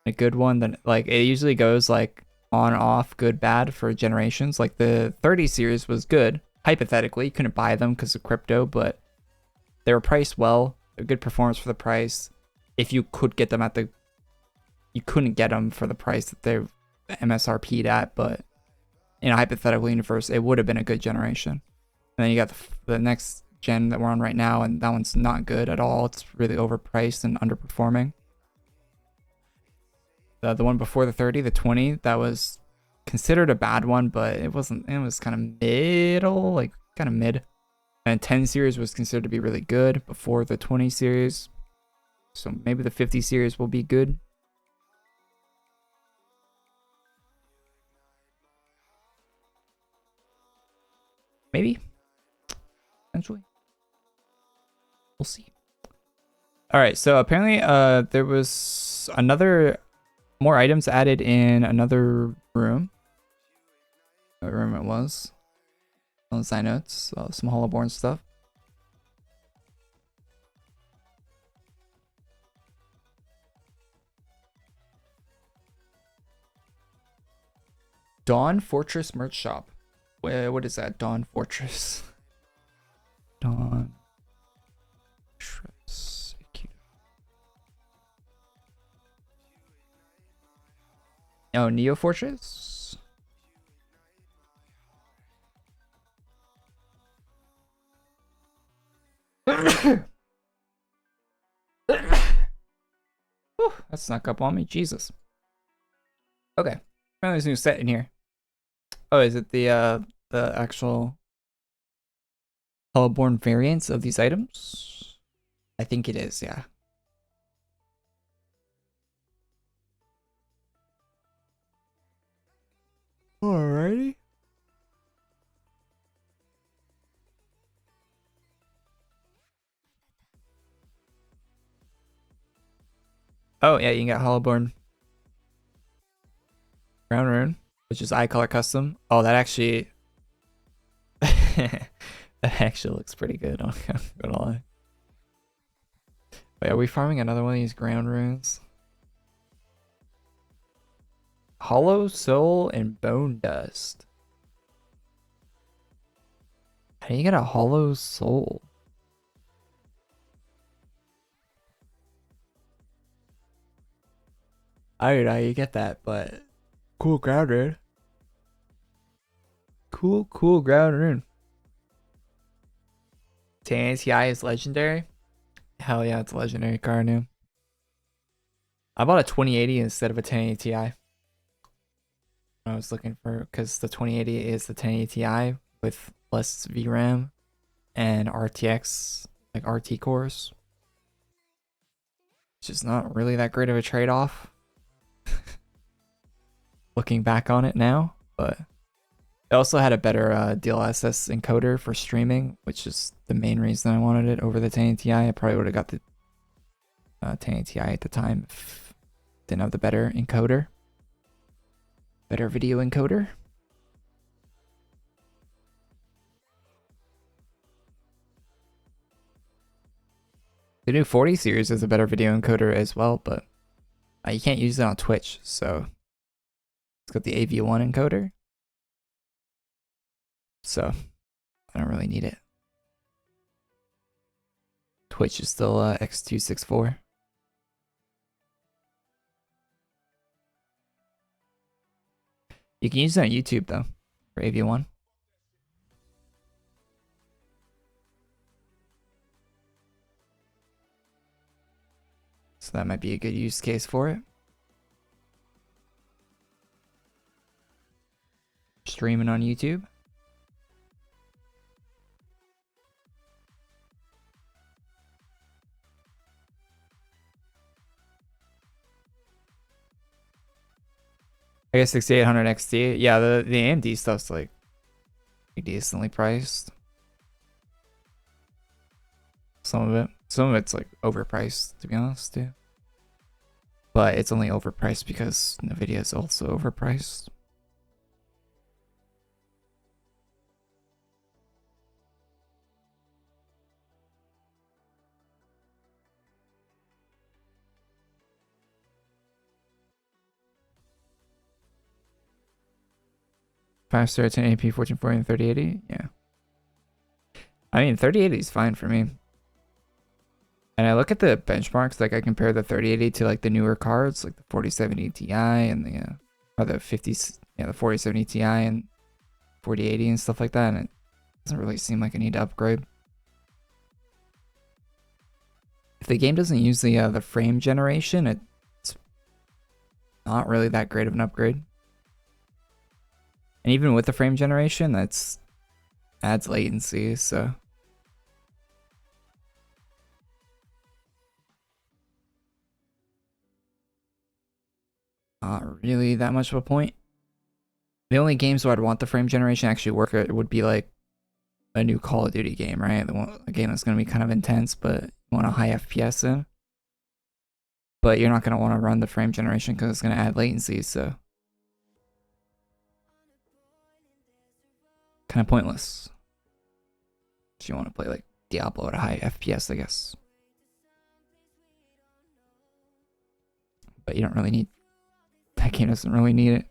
a good one, then like it usually goes like on off, good bad for generations. Like the 30 series was good. Hypothetically, you couldn't buy them because of crypto, but they were priced well. They're good performance for the price. If you could get them you couldn't get them for the price that they're MSRP'd at, but in a hypothetical universe, it would have been a good generation. And then you got the next gen that we're on right now, and that one's not good at all. It's really overpriced and underperforming. The one before the 30, the 20, that was considered a bad one, but it wasn't. It was kind of middle, like kind of mid. And 10 series was considered to be really good before the 20 series. So maybe the 50 series will be good. Maybe. Eventually. We'll see. All right, so apparently there was more items added in another room. What room it was. On the side notes, some Hollowborn stuff. Dawn Fortress merch shop. What is that? Dawn Fortress. Dawn Fortress. Oh, Neo Fortress. Whew, that snuck up on me. Jesus. Okay. Apparently there's a new set in here. Oh, is it the actual Hollowborn variants of these items? I think it is, yeah. Alrighty. Oh, yeah, you can get Hollowborn Ground Rune, which is eye color custom. Oh, that actually that actually looks pretty good. I'm not gonna lie. Wait, are we farming another one of these ground runes? Hollow Soul and Bone Dust. How do you get a Hollow Soul? I don't know how you get that, but cool ground rune. Cool ground rune. TNTI is legendary. Hell yeah, it's a legendary card new. I bought a 2080 instead of a 1080 Ti. I was looking for, because the 2080 is the 1080 Ti with less VRAM and RTX, like RT cores. It's just not really that great of a trade-off. Looking back on it now, but it also had a better DLSS encoder for streaming, which is the main reason I wanted it over the 1080 Ti. I probably would have got the 1080 Ti at the time if it didn't have the better encoder. Better video encoder. The new 40 series is a better video encoder as well, but you can't use it on Twitch, so it's got the AV1 encoder. So I don't really need it. Twitch is still X264. You can use it on YouTube though, for AV1. So that might be a good use case for it. Streaming on YouTube. I guess 6800 XT. Yeah, the AMD stuff's like decently priced. Some of it's like overpriced, to be honest, too. But it's only overpriced because Nvidia is also overpriced. Faster at 1080p, 1440 and 3080. Yeah. I mean, 3080 is fine for me. And I look at the benchmarks, like I compare the 3080 to like the newer cards, like the 4070 Ti and the or the 50s, yeah, the 4070 Ti and 4080 and stuff like that, and it doesn't really seem like I need to upgrade. If the game doesn't use the frame generation, it's not really that great of an upgrade. And even with the frame generation, that's adds latency, so not really that much of a point. The only games where I'd want the frame generation actually work would be like a new Call of Duty game, right? A game that's going to be kind of intense, but you want a high FPS in. But you're not going to want to run the frame generation because it's going to add latency, so kind of pointless. So you want to play like Diablo at a high FPS, I guess. But you don't really need, that game doesn't really need it.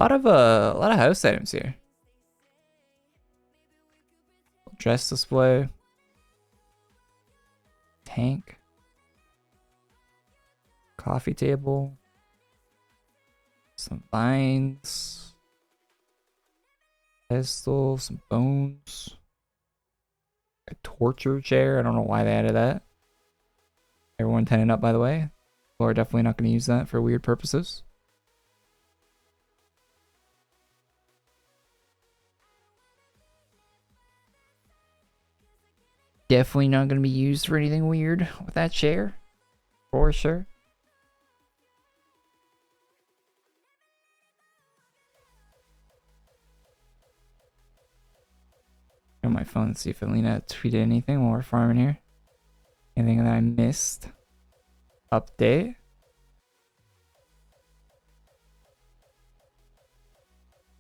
A lot of house items here. Dress display. Tank. Coffee table. Some vines. Pedestal, some bones. A torture chair. I don't know why they added that. Everyone tenning up, by the way. People are definitely not going to use that for weird purposes. Definitely not going to be used for anything weird with that chair. For sure. On my phone, see if Alina tweeted anything while we're farming here. Anything that I missed? Update.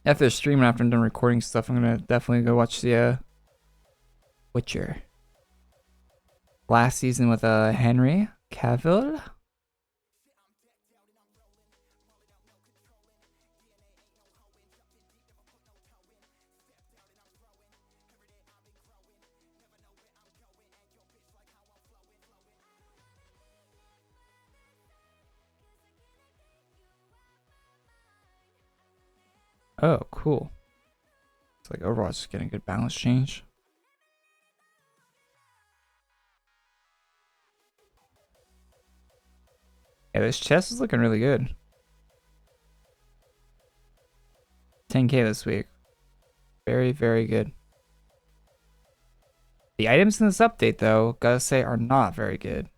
After streaming, after I'm done recording stuff, I'm gonna definitely go watch the Witcher. Last season with Henry Cavill. Oh, cool. It's like Overwatch is getting good balance change. Yeah, this chest is looking really good. 10k this week. Very, very good. The items in this update, though, gotta say, are not very good.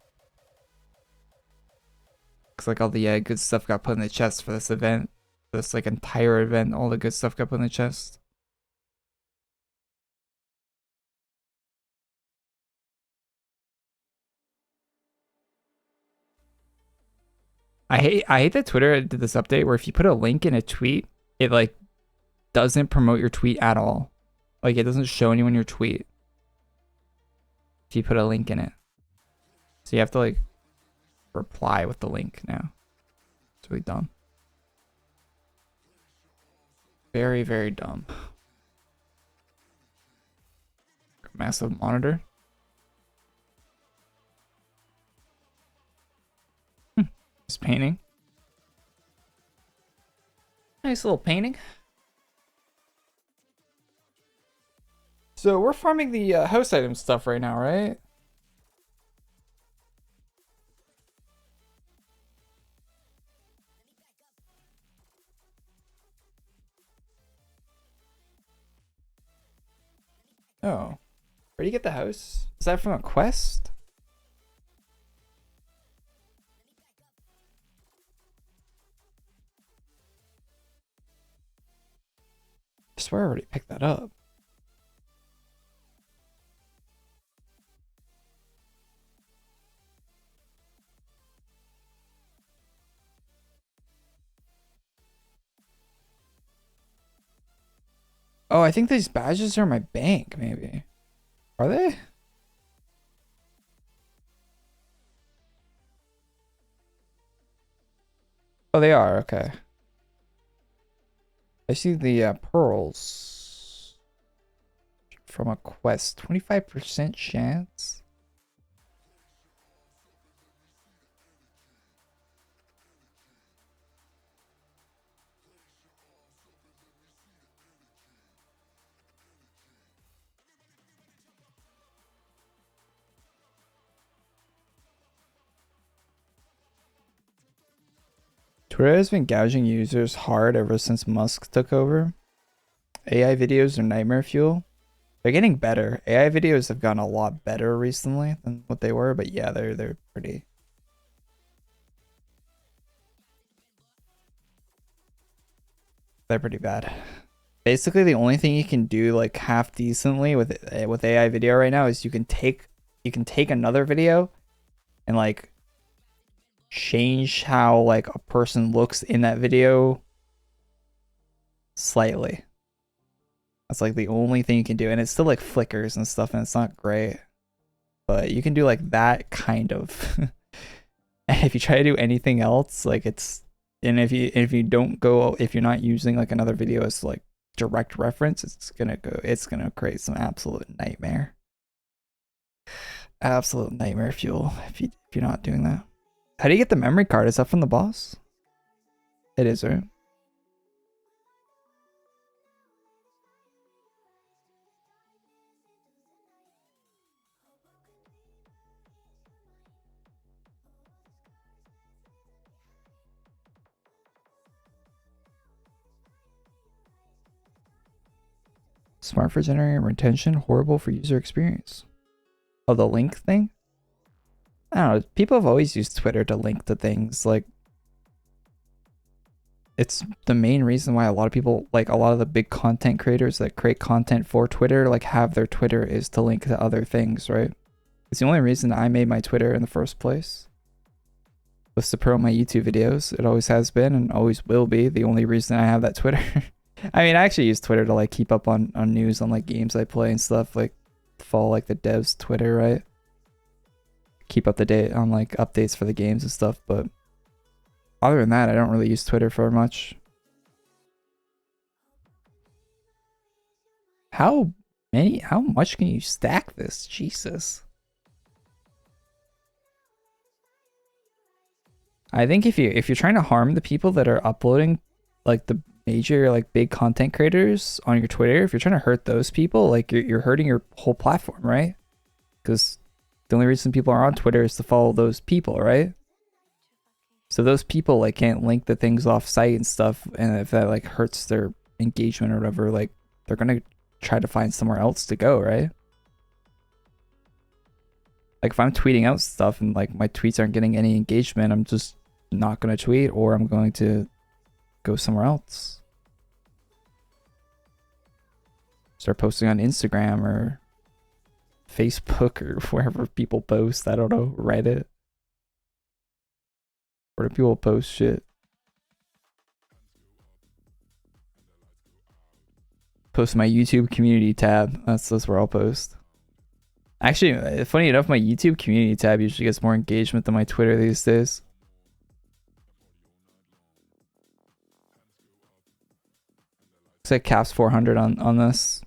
Looks like all the good stuff got put in the chest for this event. This like entire event, all the good stuff got put in the chest. I hate that Twitter did this update where if you put a link in a tweet, it like doesn't promote your tweet at all. Like it doesn't show anyone your tweet if you put a link in it. So you have to like reply with the link now. It's really dumb. Very, very dumb. Massive monitor. Just painting. Nice little painting. So we're farming the house item stuff right now, right? Oh. Where do you get the house? Is that from a quest? I swear I already picked that up. Oh, I think these badges are in my bank, maybe. Are they? Oh, they are. Okay. I see the pearls from a quest. 25% chance. Twitter has been gouging users hard ever since Musk took over. AI videos are nightmare fuel. They're getting better. AI videos have gotten a lot better recently than what they were, but yeah, they're pretty. They're pretty bad. Basically, the only thing you can do like half decently with AI video right now is you can take another video and like change how like a person looks in that video slightly. That's like the only thing you can do, and it still like flickers and stuff, and it's not great, but you can do like that kind of. And if you try to do anything else, like it's, and if you don't go, if you're not using like another video as like direct reference, it's gonna create some absolute nightmare. Absolute nightmare fuel if you're not doing that. How do you get the memory card? Is that from the boss? It is, right? Smart for generating retention, horrible for user experience. Oh, the link thing? I don't know. People have always used Twitter to link to things. Like, it's the main reason why a lot of people, like a lot of the big content creators that create content for Twitter, like have their Twitter is to link to other things, right? It's the only reason I made my Twitter in the first place. Was to promote my YouTube videos. It always has been and always will be the only reason I have that Twitter. I mean, I actually use Twitter to like keep up on news on like games I play and stuff, like follow like the devs Twitter, right? Keep up to date on like updates for the games and stuff, but other than that, I don't really use Twitter for much. How much can you stack this? Jesus. I think if you're trying to harm the people that are uploading like the major like big content creators on your Twitter, if you're trying to hurt those people, like you're hurting your whole platform, right? Because the only reason people are on Twitter is to follow those people, right? So those people like can't link the things off site and stuff, and if that like hurts their engagement or whatever, like they're gonna try to find somewhere else to go, right? Like if I'm tweeting out stuff and like my tweets aren't getting any engagement, I'm just not gonna tweet, or I'm going to go somewhere else. Start posting on Instagram or Facebook or wherever people post. I don't know, Reddit. Where do people post shit? Post my YouTube community tab. That's where I'll post. Actually, funny enough, my YouTube community tab usually gets more engagement than my Twitter these days. Looks like caps 400 on this.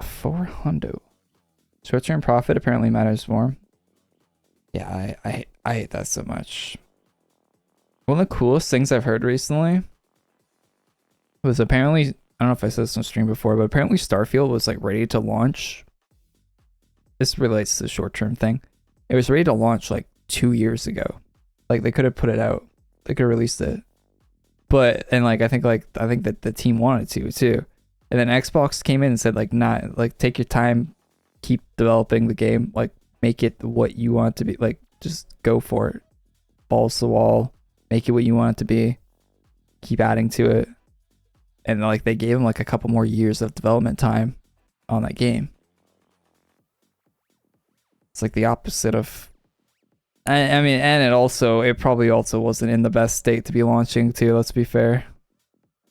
$400. Short-term profit apparently matters more. Yeah, I hate that so much. One of the coolest things I've heard recently was apparently, I don't know if I said this on stream before, but apparently Starfield was like ready to launch. This relates to the short-term thing. It was ready to launch like 2 years ago. Like they could have put it out. They could have released it. But, and like I think that the team wanted to too. And then Xbox came in and said like, not like, take your time, keep developing the game, like make it what you want it to be, like just go for it. Balls to the wall, make it what you want it to be, keep adding to it. And like they gave him like a couple more years of development time on that game. It's like the opposite of, I mean, and it probably also wasn't in the best state to be launching too, let's be fair.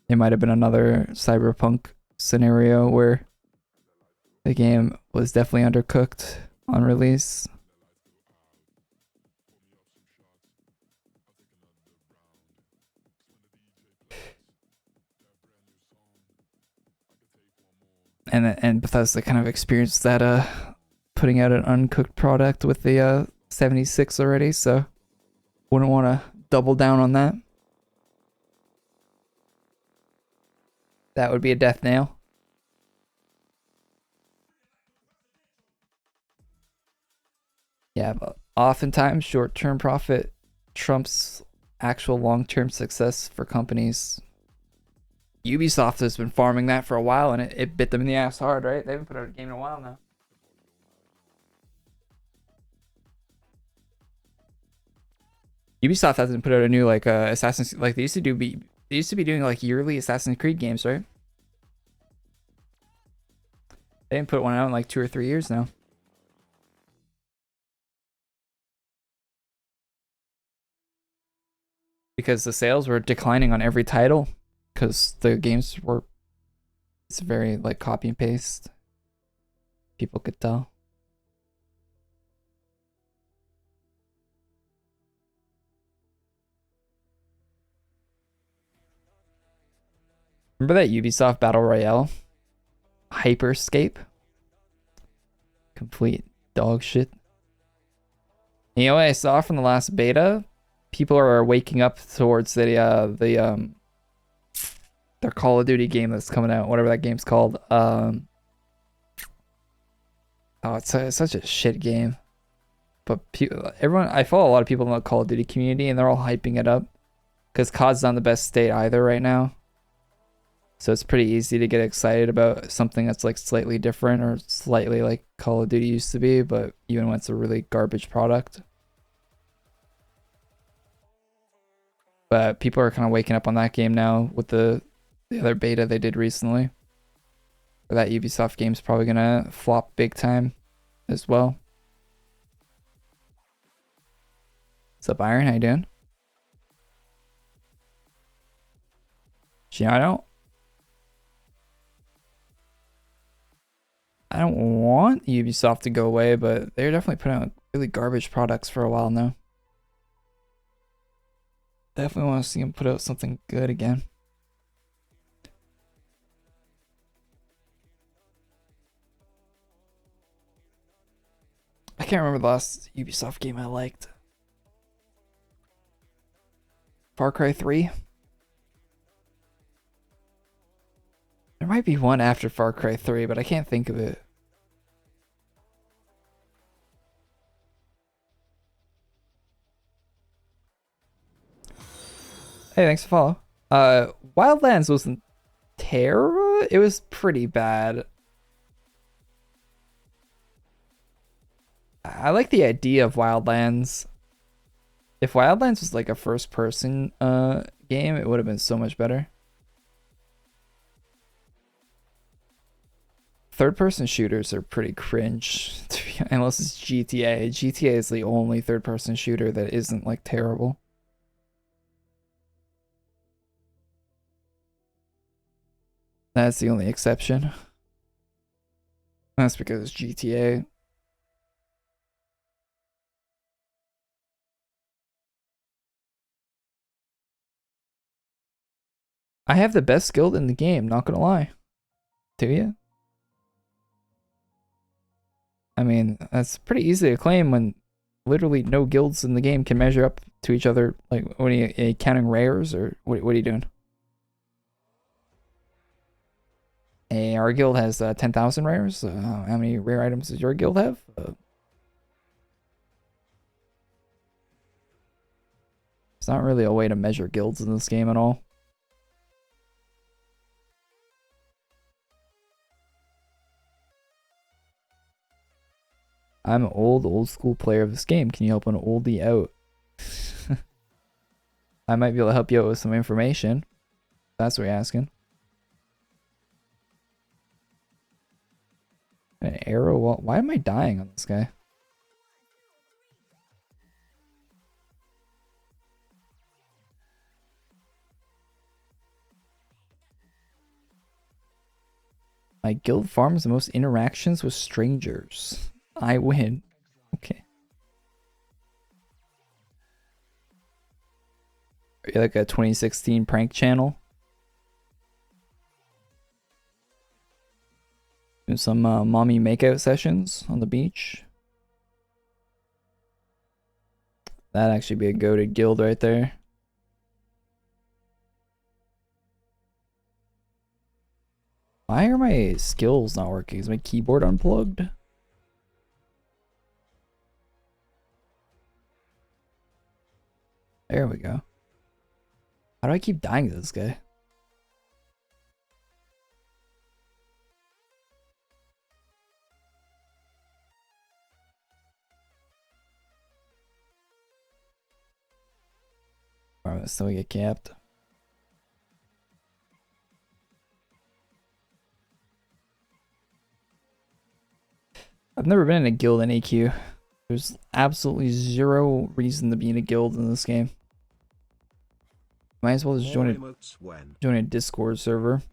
It might have been another Cyberpunk scenario where the game was definitely undercooked on release. And Bethesda kind of experienced that putting out an uncooked product with the 76 already, so wouldn't want to double down on that. That would be a death nail. Yeah, but oftentimes short-term profit trumps actual long-term success for companies. Ubisoft has been farming that for a while, and it bit them in the ass hard, right? They haven't put out a game in a while now. Ubisoft hasn't put out a new like Assassin's, like they used to be doing like yearly Assassin's Creed games, right? They didn't put one out in like 2 or 3 years now. Because the sales were declining on every title, because the games were, it's very like copy and paste. People could tell. Remember that Ubisoft Battle Royale? Hyperscape? Complete dog shit. You know what I saw from the last beta? People are waking up towards their Call of Duty game that's coming out, whatever that game's called. Oh, it's such a shit game. But everyone, I follow a lot of people in the Call of Duty community, and they're all hyping it up because COD's not in the best state either right now. So it's pretty easy to get excited about something that's like slightly different or slightly like Call of Duty used to be, but even when it's a really garbage product. But people are kind of waking up on that game now with the other beta they did recently. That Ubisoft game's probably gonna flop big time as well. What's up, Iron? How you doing? Yeah, I don't want Ubisoft to go away, but they're definitely putting out really garbage products for a while now. Definitely want to see them put out something good again. I can't remember the last Ubisoft game I liked. Far Cry 3? I There might be one after Far Cry 3, but I can't think of it. Hey, thanks for follow. Wildlands wasn't terrible. It was pretty bad. I like the idea of Wildlands. If Wildlands was like a first person game, it would have been so much better. Third person shooters are pretty cringe, unless it's GTA. GTA is the only third person shooter that isn't like terrible. That's the only exception. That's because it's GTA. I have the best guild in the game, not gonna lie. Do you? I mean, that's pretty easy to claim when literally no guilds in the game can measure up to each other. Like, what are you counting rares, or what are you doing? Hey, our guild has 10,000 rares. How many rare items does your guild have? It's not really a way to measure guilds in this game at all. I'm an old school player of this game. Can you help an oldie out? I might be able to help you out with some information. That's what you're asking. An arrow wall. Why am I dying on this guy? My guild farms the most interactions with strangers. I win. Okay. Are you like a 2016 prank channel? Doing some mommy makeout sessions on the beach. That'd actually be a goated guild right there. Why are my skills not working? Is my keyboard unplugged? There we go. How do I keep dying to this guy? I'm gonna still get capped. I've never been in a guild in AQ. There's absolutely zero reason to be in a guild in this game. Might as well just join a Discord server.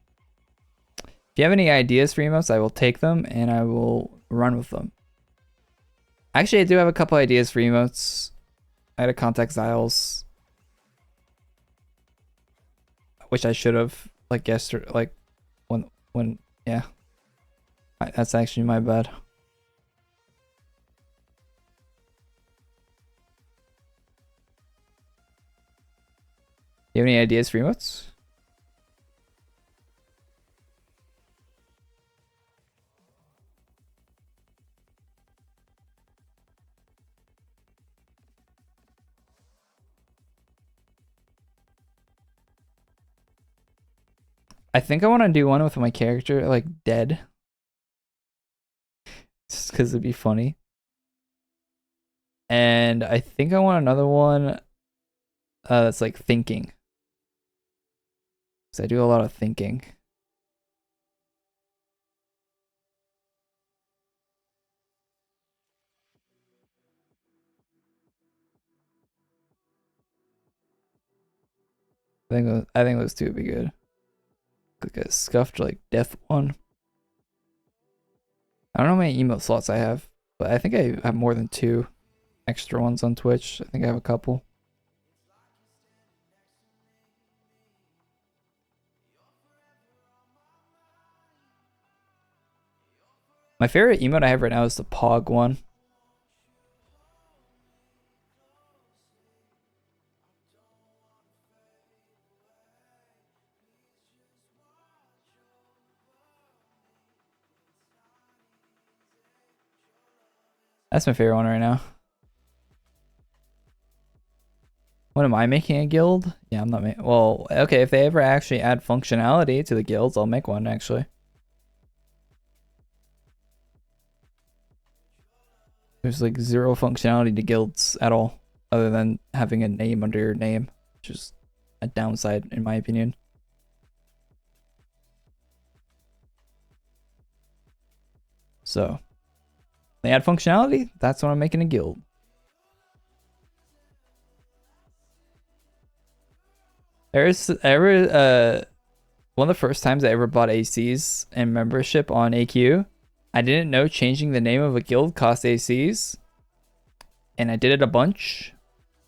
If you have any ideas for emotes, I will take them and I will run with them. Actually, I do have a couple ideas for emotes. I had a contact styles, which I should have like yesterday, like when yeah. That's actually my bad. You have any ideas for emotes? I think I want to do one with my character like dead. Just because it'd be funny. And I think I want another one that's like thinking. Because I do a lot of thinking. I think those two would be good. Like a scuffed like death one. I don't know how many emote slots I have, but I think I have more than 2 extra ones on Twitch. I think I have a couple. My favorite emote I have right now is the Pog one. That's my favorite one right now. What am I making a guild? Yeah, I'm not making. Well, okay, if they ever actually add functionality to the guilds, I'll make one actually. There's like zero functionality to guilds at all, other than having a name under your name, which is a downside in my opinion. So, they add functionality, that's when I'm making a guild. There's ever one of the first times I ever bought ACs and membership on AQ, I didn't know changing the name of a guild cost ACs, and I did it a bunch,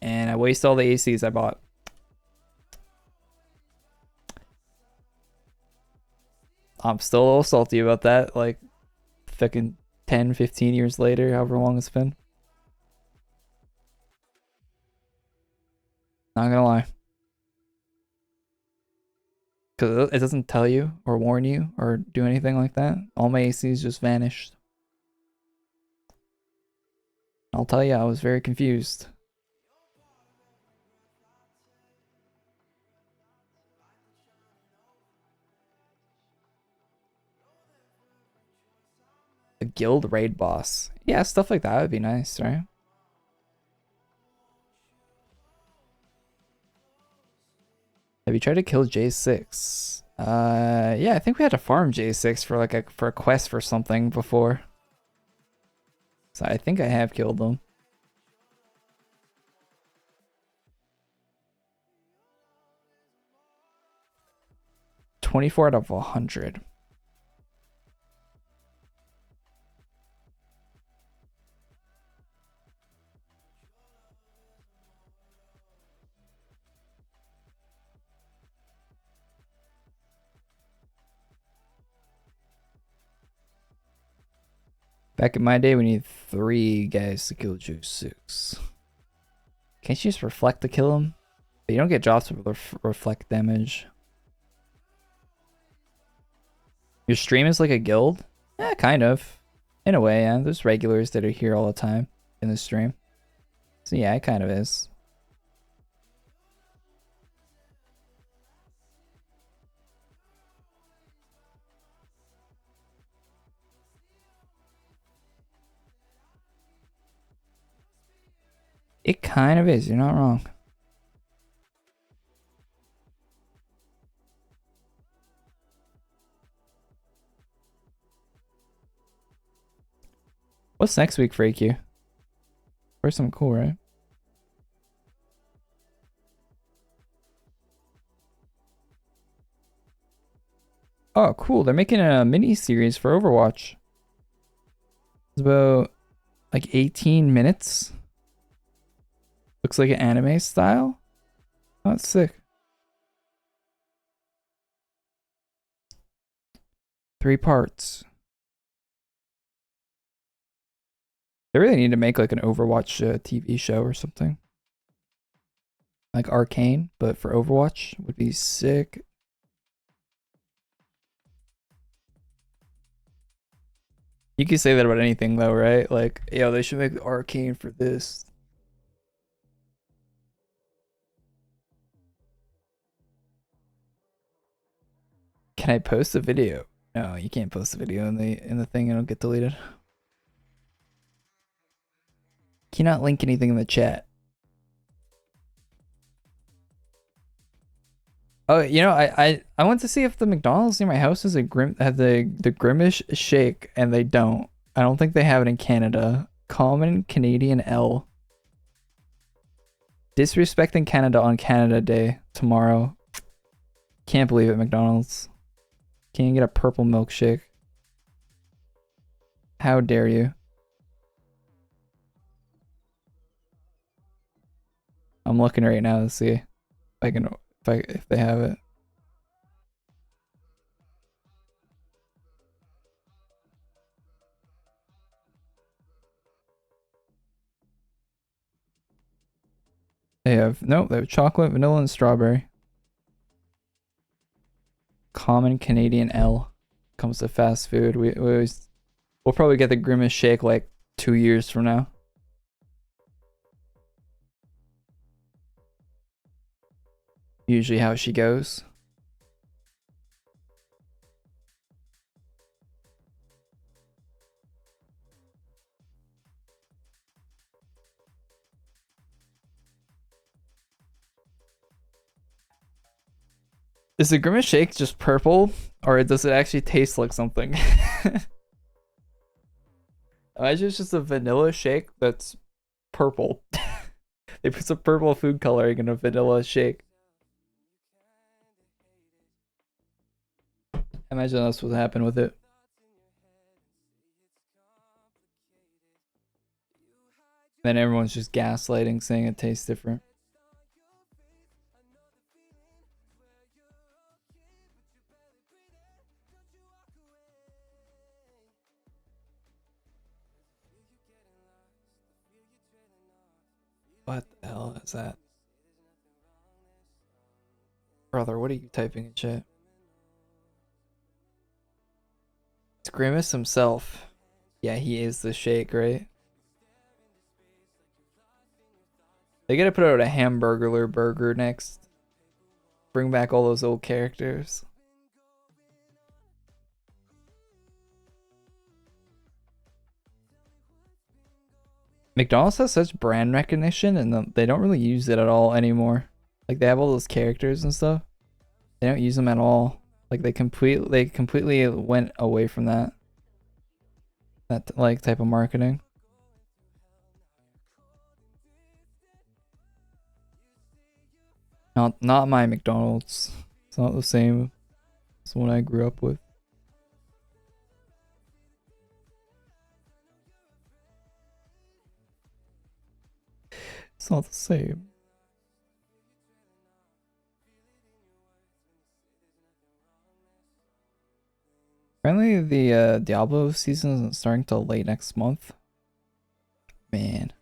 and I wasted all the ACs I bought. I'm still a little salty about that, like fucking 10, 15 years later, however long it's been. Not gonna lie. Because it doesn't tell you or warn you or do anything like that. All my ACs just vanished. I'll tell you, I was very confused. A guild raid boss. Yeah, stuff like that would be nice, right? Have you tried to kill J6? Yeah, I think we had to farm J6 for like a quest for something before. So I think I have killed them. $24 out of 100. Back in my day, we need 3 guys to kill J6. Can't you just reflect to kill him? But you don't get drops with reflect damage. Your stream is like a guild? Yeah, kind of. In a way, yeah. There's regulars that are here all the time in the stream. So yeah, it kind of is. It kind of is, you're not wrong. What's next week for AQ? Or something cool, right? Oh, cool. They're making a mini series for Overwatch. It's about like 18 minutes. Looks like an anime style. Oh, that's sick. 3 parts. They really need to make like an Overwatch TV show or something. Like Arcane, but for Overwatch would be sick. You can say that about anything though, right? Like, yo, they should make Arcane for this. Can I post a video? No, you can't post a video in the thing, it'll get deleted. Cannot link anything in the chat. Oh, you know, I went to see if the McDonald's near my house has had the Grimace shake, and they don't. I don't think they have it in Canada. Common Canadian L. Disrespecting Canada on Canada Day tomorrow. Can't believe it, McDonald's. Can't you get a purple milkshake? How dare you? I'm looking right now to see if I can if they have it. They have nope, they have chocolate, vanilla, and strawberry. Common Canadian L comes to fast food. We'll probably get the Grimace shake like 2 years from now. Usually how she goes. Is the Grimace shake just purple, or does it actually taste like something? Imagine it's just a vanilla shake that's purple. They put some purple food coloring in a vanilla shake. Imagine that's what happened with it. Then everyone's just gaslighting, saying it tastes different. What the hell is that? Brother, what are you typing in chat? It's Grimace himself. Yeah, he is the shake, right? They gotta put out a hamburger burger next. Bring back all those old characters. McDonald's has such brand recognition and they don't really use it at all anymore. Like they have all those characters and stuff. They don't use them at all. Like they completely went away from that like type of marketing. Not my McDonald's. It's not the same as the one I grew up with. It's not the same. Apparently the Diablo season isn't starting till late next month. Man.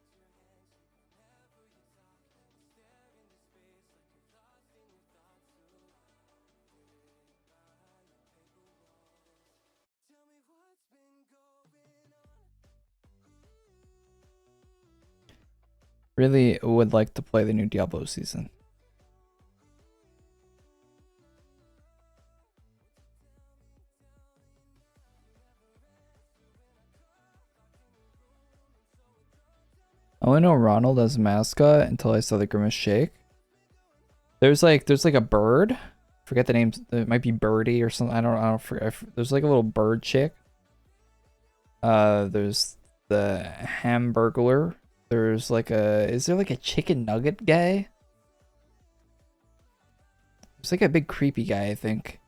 Really would like to play the new Diablo season. I only know Ronald as a mascot until I saw the Grimace shake. There's like a bird. Forget the names. It might be Birdie or something. I don't forget. There's like a little bird chick. There's the Hamburglar. There's like is there like a chicken nugget guy? There's like a big creepy guy, I think.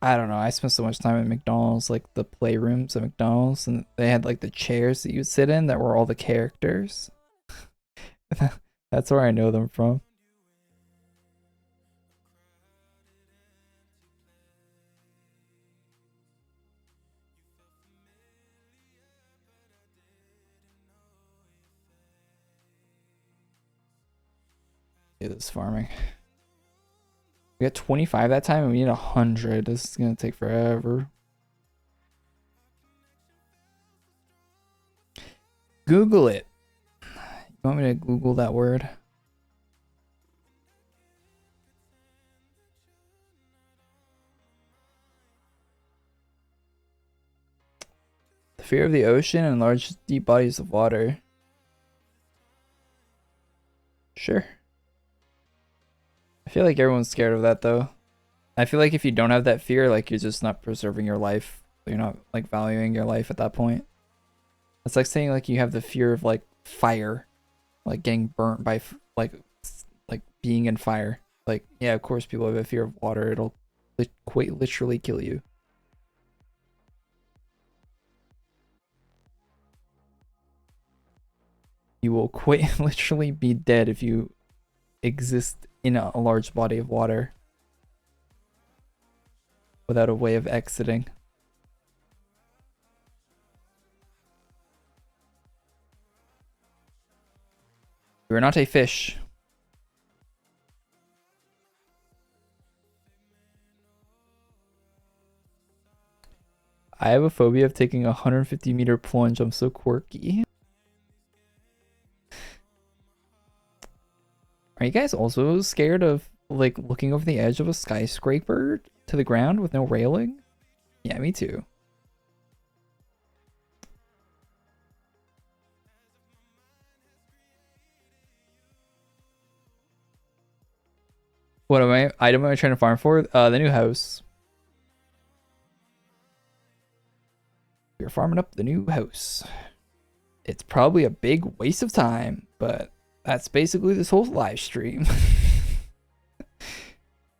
I don't know. I spent so much time at McDonald's, like the playrooms at McDonald's, and they had like the chairs that you would sit in that were all the characters. That's where I know them from. Do this farming. We got 25 that time and we need 100. This is gonna take forever. Google it. You want me to Google that word? The fear of the ocean and large deep bodies of water. Sure. I feel like everyone's scared of that though. I feel like if you don't have that fear, like you're just not preserving your life. You're not like valuing your life at that point. It's like saying like you have the fear of like fire, like getting burnt by like being in fire. Like yeah, of course people have a fear of water. It'll quite literally kill you. You will quite literally be dead if you exist in a large body of water without a way of exiting. You are not a fish. I have a phobia of taking a 150-meter plunge. I'm so quirky. Are you guys also scared of like looking over the edge of a skyscraper to the ground with no railing? Yeah, me too. What item am I trying to farm for? The new house. We're farming up the new house. It's probably a big waste of time, but that's basically this whole live stream.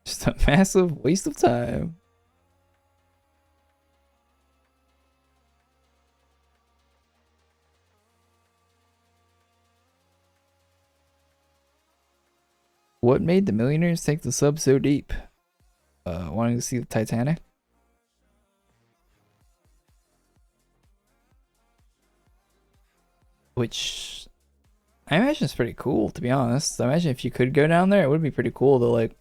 Just a massive waste of time. What made the millionaires take the sub so deep? Wanting to see the Titanic? Which I imagine is pretty cool, to be honest. I imagine if you could go down there, it would be pretty cool to like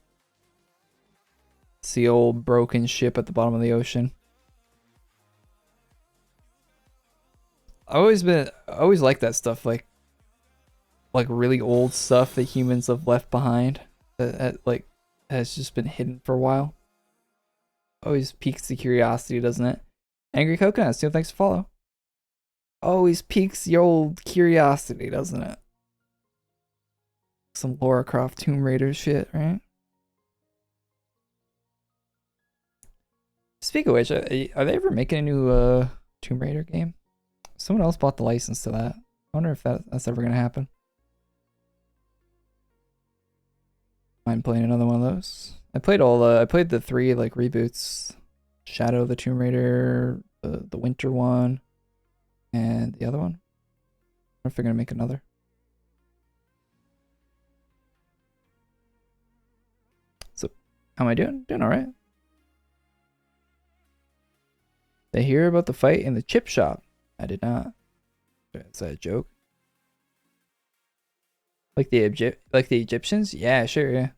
see old broken ship at the bottom of the ocean. I always liked that stuff, like really old stuff that humans have left behind that like has just been hidden for a while. Always piques the curiosity, doesn't it? Angry Coconut, still thanks for follow. Always piques your old curiosity, doesn't it? Some Lara Croft Tomb Raider shit, right? Speaking of which, are they ever making a new Tomb Raider game? Someone else bought the license to that. I wonder if that's ever gonna happen. Mind playing another one of those? I played the 3 like reboots. Shadow of the Tomb Raider, the winter one, and the other one. I wonder if they're gonna make another. So, how am I doing? Doing alright. They hear about the fight in the chip shop. I did not. Is that a joke? Like the Egyptians? Yeah, sure, yeah.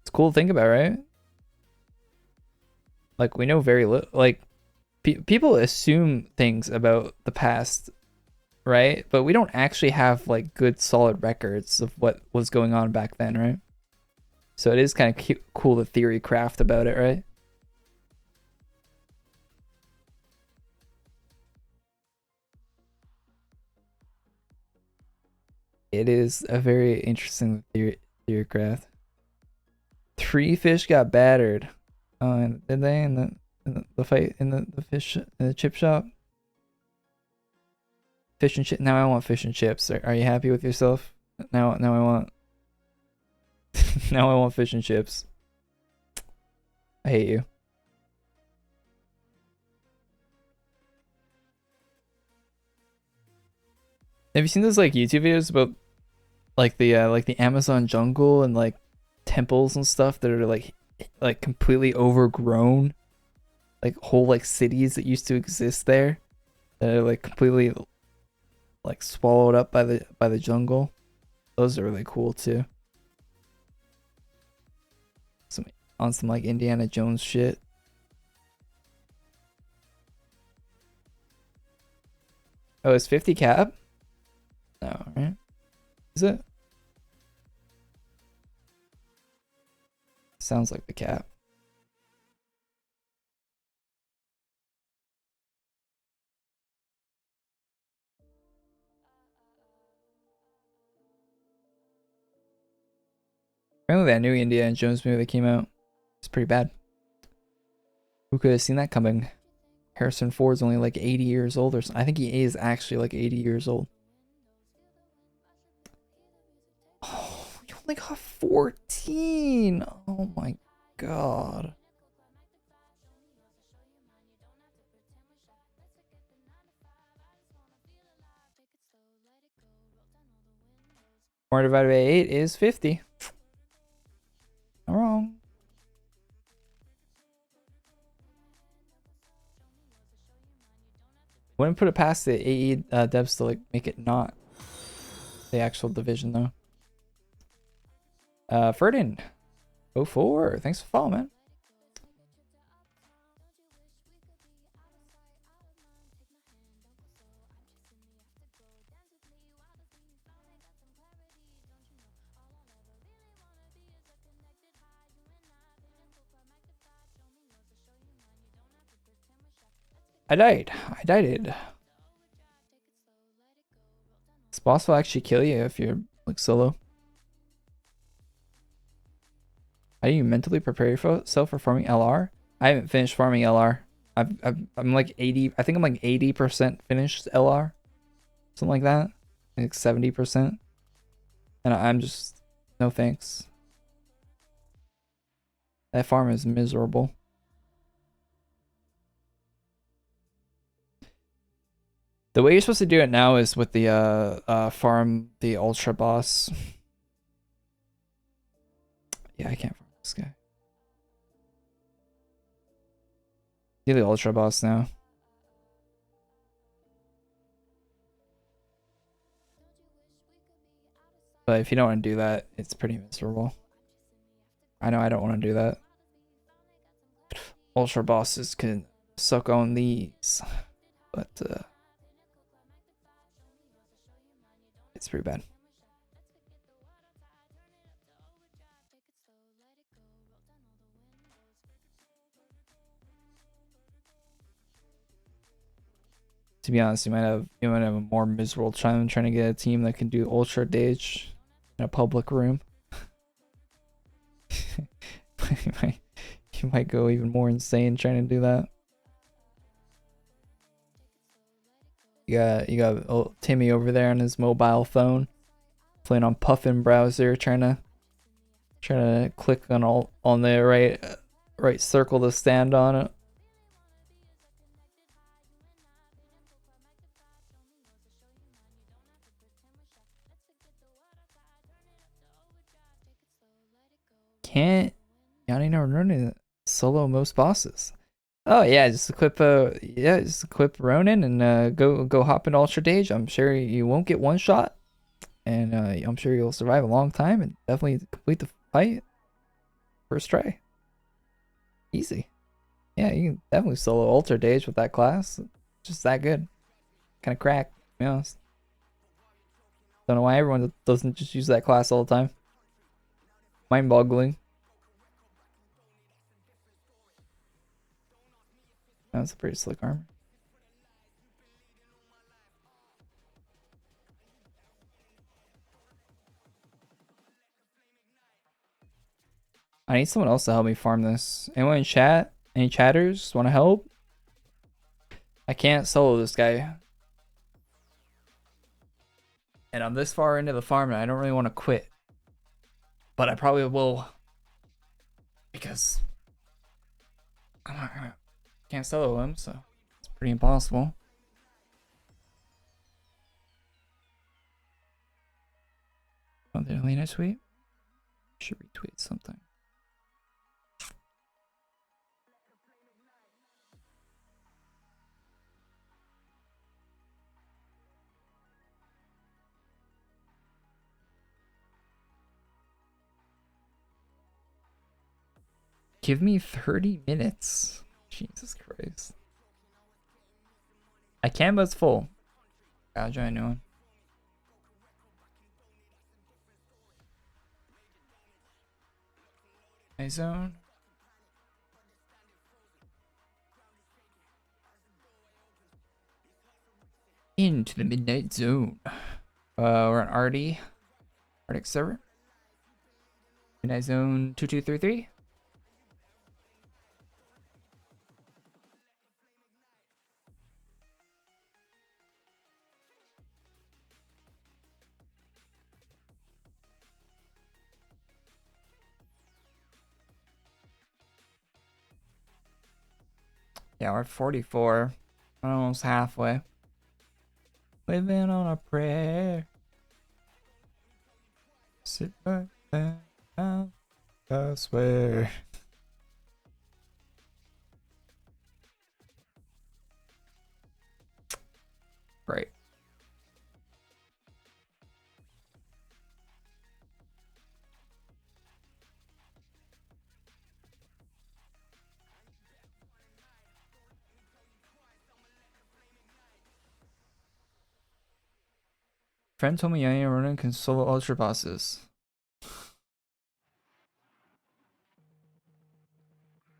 It's cool to think about, right? Like we know very little. Like people assume things about the past, right? But we don't actually have like good solid records of what was going on back then, right? So it is kind of cool the theory craft about it, right? It is a very interesting theory craft. 3 fish got battered. Oh, and did they in the fight in the fish in the chip shop? Fish and chip. Now I want fish and chips. Are you happy with yourself? Now I want. Now I want fish and chips. I hate you. Have you seen those like YouTube videos about like the Amazon jungle and like temples and stuff that are like completely overgrown? Like whole like cities that used to exist there that are like completely like swallowed up by the jungle. Those are really cool too. On some like Indiana Jones shit. Oh, it's 50 cap? No, right? Is it? Sounds like the cap. Apparently that new Indiana Jones movie that came out is pretty bad. Who could have seen that coming? Harrison Ford's only like 80 years old or something. I think he is actually like 80 years old. Oh, you only got 14. Oh my god. Four divided by 8 is 50. Not wrong. Wouldn't put it past the AE devs to like make it not the actual division though. Ferdin 04, thanks for following, man. I died. This boss will actually kill you if you're like solo. How do you mentally prepare yourself for farming LR? I haven't finished farming LR. I'm like 80. I think I'm like 80% finished LR, something like that, like 70%. And I'm just no thanks. That farm is miserable. The way you're supposed to do it now is with the farm the ultra boss. Yeah, I can't farm this guy. Do the ultra boss now. But if you don't want to do that, it's pretty miserable. I know I don't want to do that. Ultra bosses can suck on these, but it's pretty bad. To be honest, you might have a more miserable time trying to get a team that can do ultra dage in a public room. you might go even more insane trying to do that. You got Timmy over there on his mobile phone, playing on Puffin browser, trying to click on the right circle to stand on it. Can't Yanni never running solo most bosses. Oh yeah, just equip Ronin and go hop in Ultra Dage. I'm sure you won't get one shot, and I'm sure you'll survive a long time and definitely complete the fight first try. Easy. Yeah, you can definitely solo Ultra Dage with that class. Just that good. Kind of crack, to be honest. Don't know why everyone doesn't just use that class all the time. Mind-boggling. That's a pretty slick armor. I need someone else to help me farm this. Anyone in chat? Any chatters want to help? I can't solo this guy. And I'm this far into the farm and I don't really want to quit. But I probably will. Because I can't solo him, so it's pretty impossible. Oh, did Alina tweet? Should retweet something. Give me 30 minutes. Jesus Christ. I can, but it's full. Gotta join a new one. My zone. Into the midnight zone. We're on Arctic server. Midnight zone 2233. Yeah, we're at 44. Almost halfway. Living on a prayer. Sit back there. I swear. Right. Friend told me Yanni and Ronan can solo ultra bosses.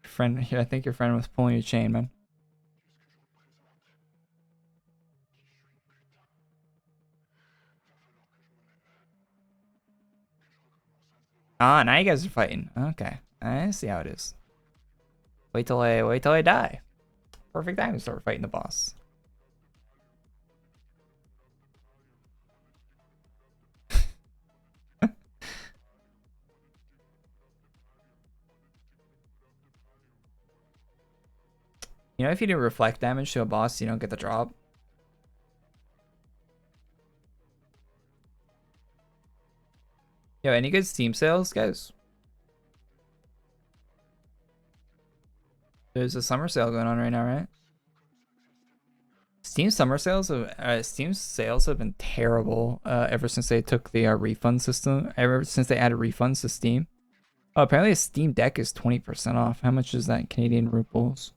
Friend, I think your friend was pulling your chain, man. Ah, now you guys are fighting. Okay, I see how it is. Wait till I die. Perfect time to start fighting the boss. You know, if you do reflect damage to a boss, you don't get the drop. Yo, any good Steam sales, guys? There's a summer sale going on right now, right? Steam sales have been terrible ever since they took the refund system. Ever since they added refunds to Steam. Oh, apparently a Steam Deck is 20% off. How much is that in Canadian rupees?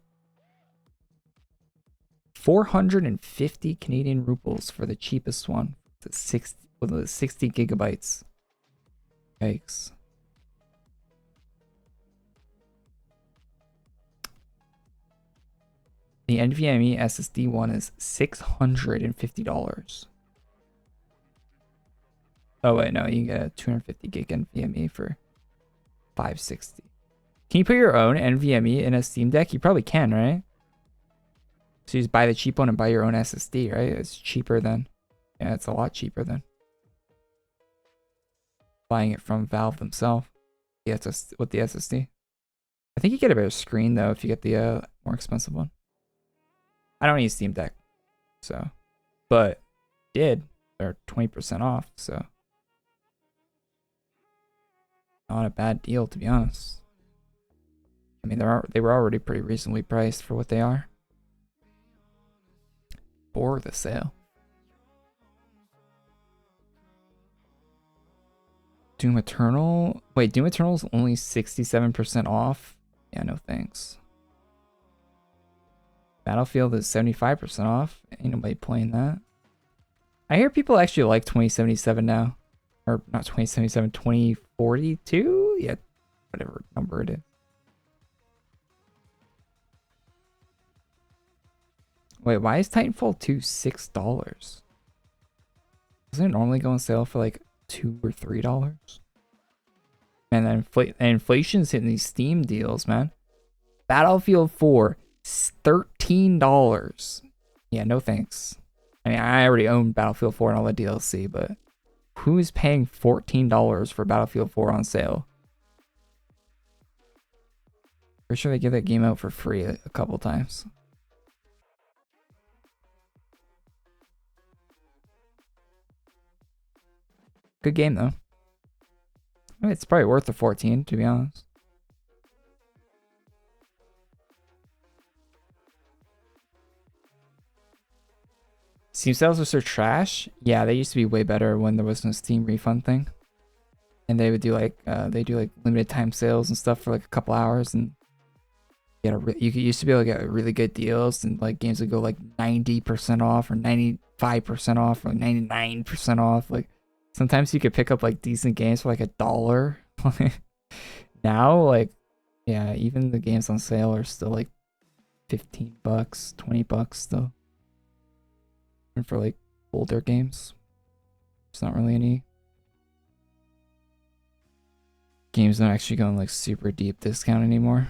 450 Canadian rupees for the cheapest one. The 60 gigabytes. Yikes. The NVMe SSD one is $650. Oh wait, no, you can get a 250 gig NVMe for $560. Can you put your own NVMe in a Steam Deck? You probably can, right? So you just buy the cheap one and buy your own SSD, right? It's cheaper than, yeah, it's a lot cheaper than buying it from Valve themselves. Yeah, it's with the SSD. I think you get a better screen though if you get the more expensive one. I don't use Steam Deck, so, but they're 20% off, so not a bad deal to be honest. I mean, they were already pretty reasonably priced for what they are for the sale. Doom Eternal. Wait, Doom Eternal's only 67% off. Yeah, no thanks. Battlefield is 75% off. Ain't nobody playing that. I hear people actually like 2077 now. Or not 2077, 2042? Yeah, whatever number it is. Wait, why is Titanfall 2 $6? Doesn't it normally go on sale for like $2 or $3? Man, inflation's hitting these Steam deals, man. Battlefield 4, $13. Yeah, no thanks. I mean, I already own Battlefield 4 and all the DLC, but who is paying $14 for Battlefield 4 on sale? Pretty sure they give that game out for free a couple times. Good game though. I mean, it's probably worth the 14, to be honest. Steam sales are so trash. Yeah, they used to be way better when there was no Steam refund thing. And they would do like limited time sales and stuff for like a couple hours, and you used to be able to get really good deals, and like games would go like 90% off or 95% off or 99% off. Like sometimes you could pick up like decent games for like $1. Now, like, yeah, even the games on sale are still like $15, $20 still. And for like older games, it's not really any games not actually going like super deep discount anymore.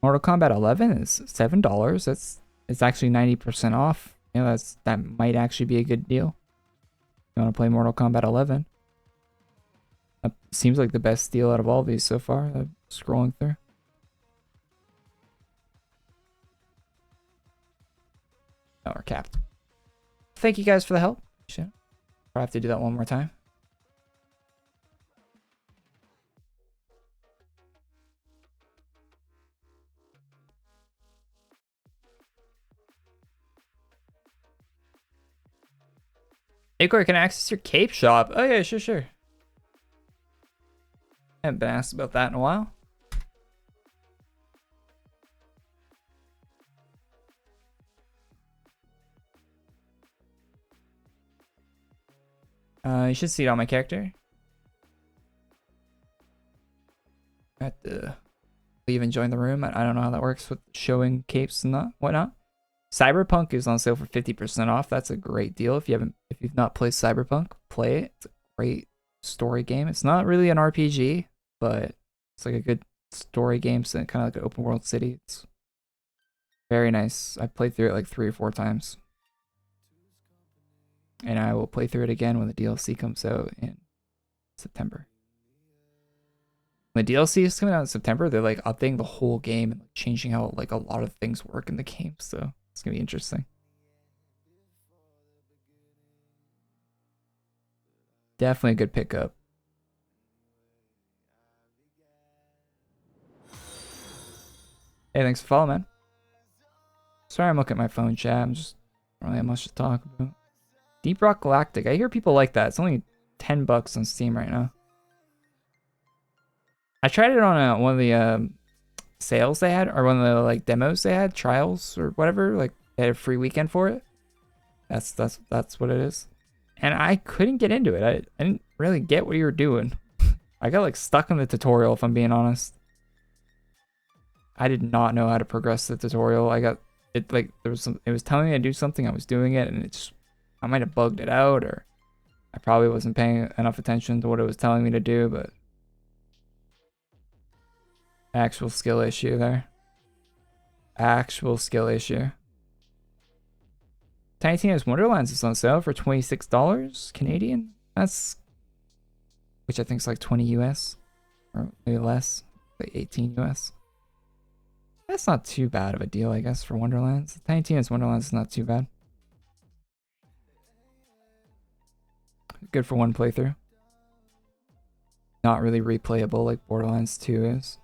Mortal Kombat 11 is $7. It's actually 90% off. You know, that might actually be a good deal. You want to play Mortal Kombat 11? That seems like the best deal out of all of these so far. I'm scrolling through. Oh, we're capped. Thank you guys for the help. Shit. Probably have to do that one more time. Hey, Korey, can I access your cape shop? Oh, yeah, sure. I haven't been asked about that in a while. You should see it on my character. I have to leave and join the room. I don't know how that works with showing capes and whatnot. Cyberpunk is on sale for 50% off. That's a great deal. If you've not played Cyberpunk, play it. It's a great story game. It's not really an RPG, but it's like a good story game, so kind of like an open world city. It's very nice. I played through it like 3 or 4 times. And I will play through it again when the DLC comes out in September. When the DLC is coming out in September, they're like updating the whole game and changing how like a lot of things work in the game. So it's gonna be interesting. Definitely a good pickup. Hey, thanks for following, man. Sorry, I'm looking at my phone chat. I'm just don't really have much to talk about. Deep Rock Galactic. I hear people like that. It's only $10 on Steam right now. I tried it on one of the sales they had, or one of the like demos they had, trials or whatever. Like they had a free weekend for it. That's what it is. And I couldn't get into it. I didn't really get what you were doing. I got like stuck in the tutorial, if I'm being honest. I did not know how to progress the tutorial. I got it like it was telling me to do something, I was doing it, and I might have bugged it out, or I probably wasn't paying enough attention to what it was telling me to do, but actual skill issue there. Actual skill issue. Tiny Tina's Wonderlands is on sale for $26 Canadian. That's, which I think is like 20 US, or maybe less, like 18 US. That's not too bad of a deal, I guess, for Wonderlands. Tiny Tina's Wonderlands is not too bad. Good for one playthrough. Not really replayable like Borderlands 2 is.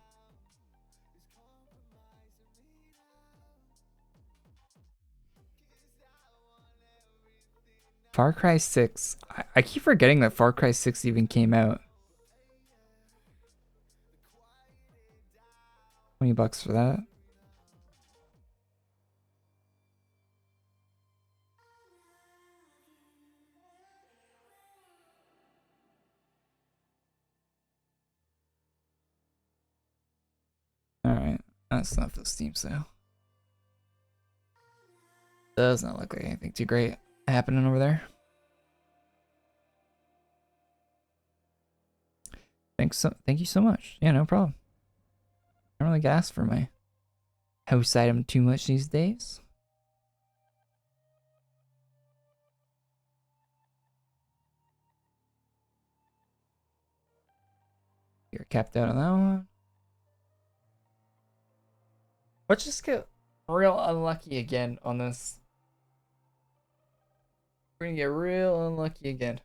Far Cry 6. I keep forgetting that Far Cry 6 even came out. $20 for that. Alright, that's not the Steam sale. Does not look like anything too great happening over there. Thank you so much. Yeah, no problem. I don't really get asked for my house item too much these days. You're capped out on that one. Let's just get real unlucky again on this. We're gonna get real unlucky again.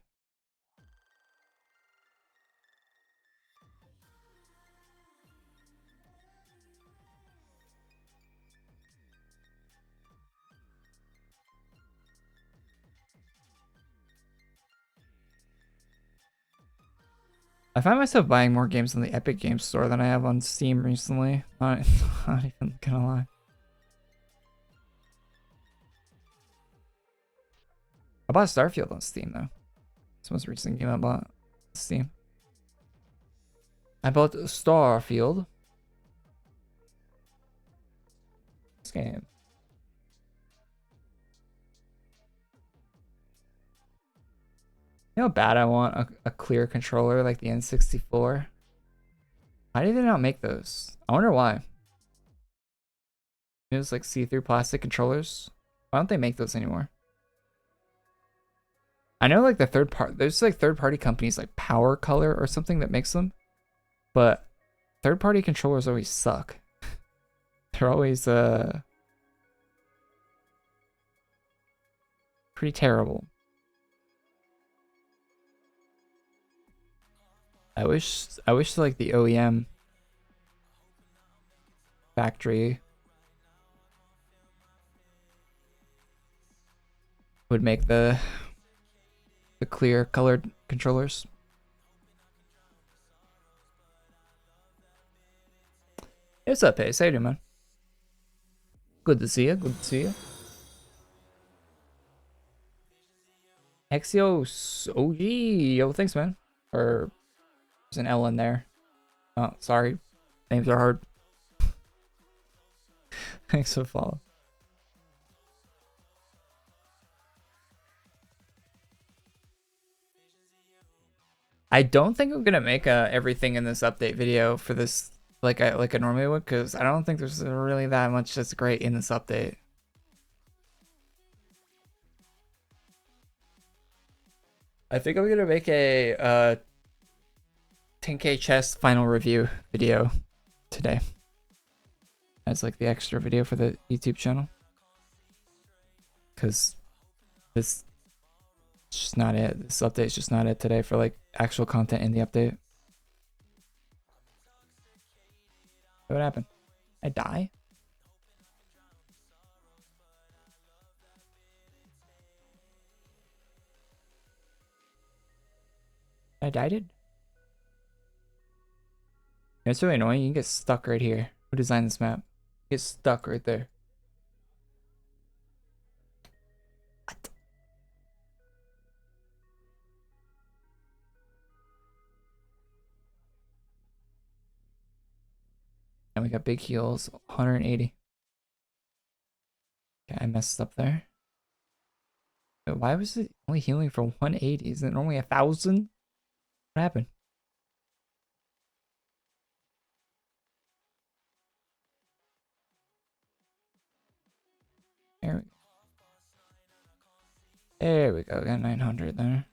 I find myself buying more games on the Epic Games Store than I have on Steam recently. Not even gonna lie. I bought Starfield on Steam though. It's the most recent game I bought on Steam. I bought Starfield. This game. You know how bad I want a clear controller like the N64? Why did they not make those? I wonder why. It was like see-through plastic controllers. Why don't they make those anymore? I know like there's like third-party companies like Power Color or something that makes them, but third-party controllers always suck. They're always pretty terrible. I wish like the OEM factory would make the clear colored controllers. Hey, what's up, Pace? How you doing, man? Good to see you. Good to see you. Hexios OG. Yo, thanks, man. Or there's an L in there. Oh, sorry. Names are hard. Thanks for following. I don't think I'm gonna make everything in this update video for this like I normally would, because I don't think there's really that much that's great in this update. I think I'm gonna make a 10K chest final review video today as like the extra video for the YouTube channel, because this is just not it. This update is just not it today for like actual content in the update. What happened? I die? I died? It's really annoying. You can get stuck right here. Who designed this map? You get stuck right there. What? And we got big heals, 180. Okay, I messed up there. Wait, why was it only healing for 180? Isn't it normally 1,000? What happened? There we go. There we go. Got 900 there.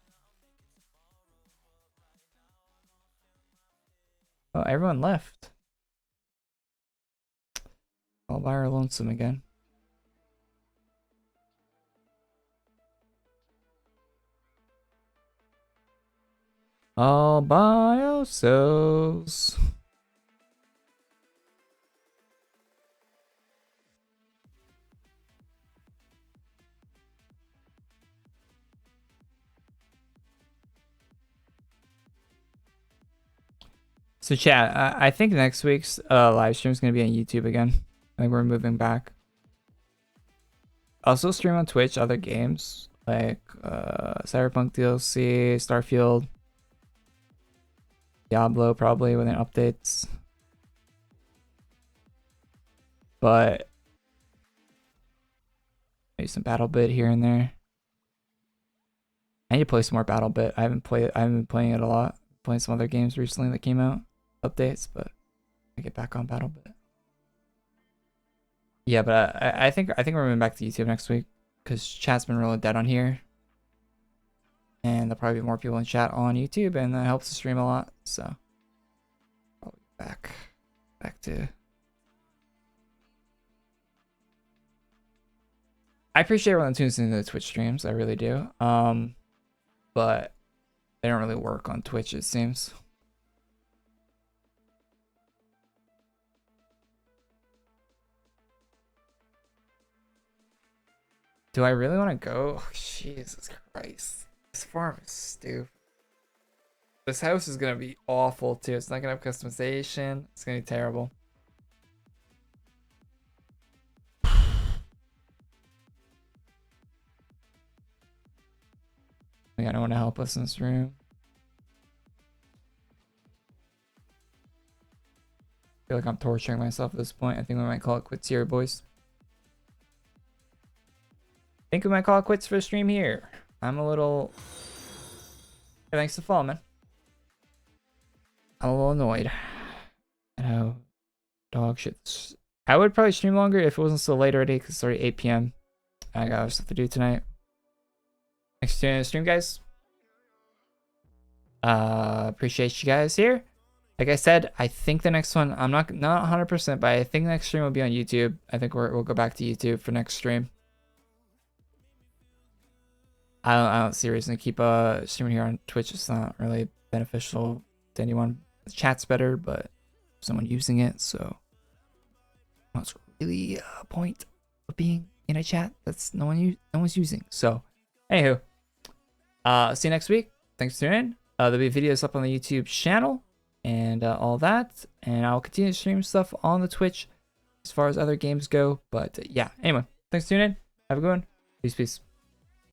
Oh, everyone left. All by our lonesome again. All by ourselves. So chat, I think next week's live stream is going to be on YouTube again. I think we're moving back. Also stream on Twitch other games like Cyberpunk DLC, Starfield, Diablo probably within updates. But maybe some BattleBit here and there. I need to play some more BattleBit. I haven't been playing it a lot. Playing some other games recently that came out, updates, but I get back on BattleBit. Yeah, but I think we're moving back to YouTube next week because chat's been really dead on here, and there'll probably be more people in chat on YouTube, and that helps the stream a lot. So I'll be back to. I appreciate everyone that tunes into the Twitch streams. I really do. But they don't really work on Twitch, it seems. Do I really want to go? Oh, Jesus Christ. This farm is stupid. This house is going to be awful too. It's not going to have customization. It's going to be terrible. We got no one to help us in this room. I feel like I'm torturing myself at this point. I think we might call it quits here, boys. I think we might call it quits for the stream here. I'm a little... Hey, thanks to follow, man. I'm a little annoyed. I know. Dog shit. I would probably stream longer if it wasn't so late already, because it's already 8 p.m. I got other stuff to do tonight. Thanks for tuning in the stream, guys. Appreciate you guys here. Like I said, I think the next one, I'm not 100%, but I think the next stream will be on YouTube. I think we'll go back to YouTube for next stream. I don't see a reason to keep streaming here on Twitch. It's not really beneficial to anyone. The chat's better, but someone using it, so that's really a point of being in a chat that's no one's using. So, anywho, see you next week. Thanks for tuning in. There'll be videos up on the YouTube channel and all that, and I'll continue to stream stuff on the Twitch as far as other games go. But yeah, anyway, thanks for tuning in. Have a good one. Peace.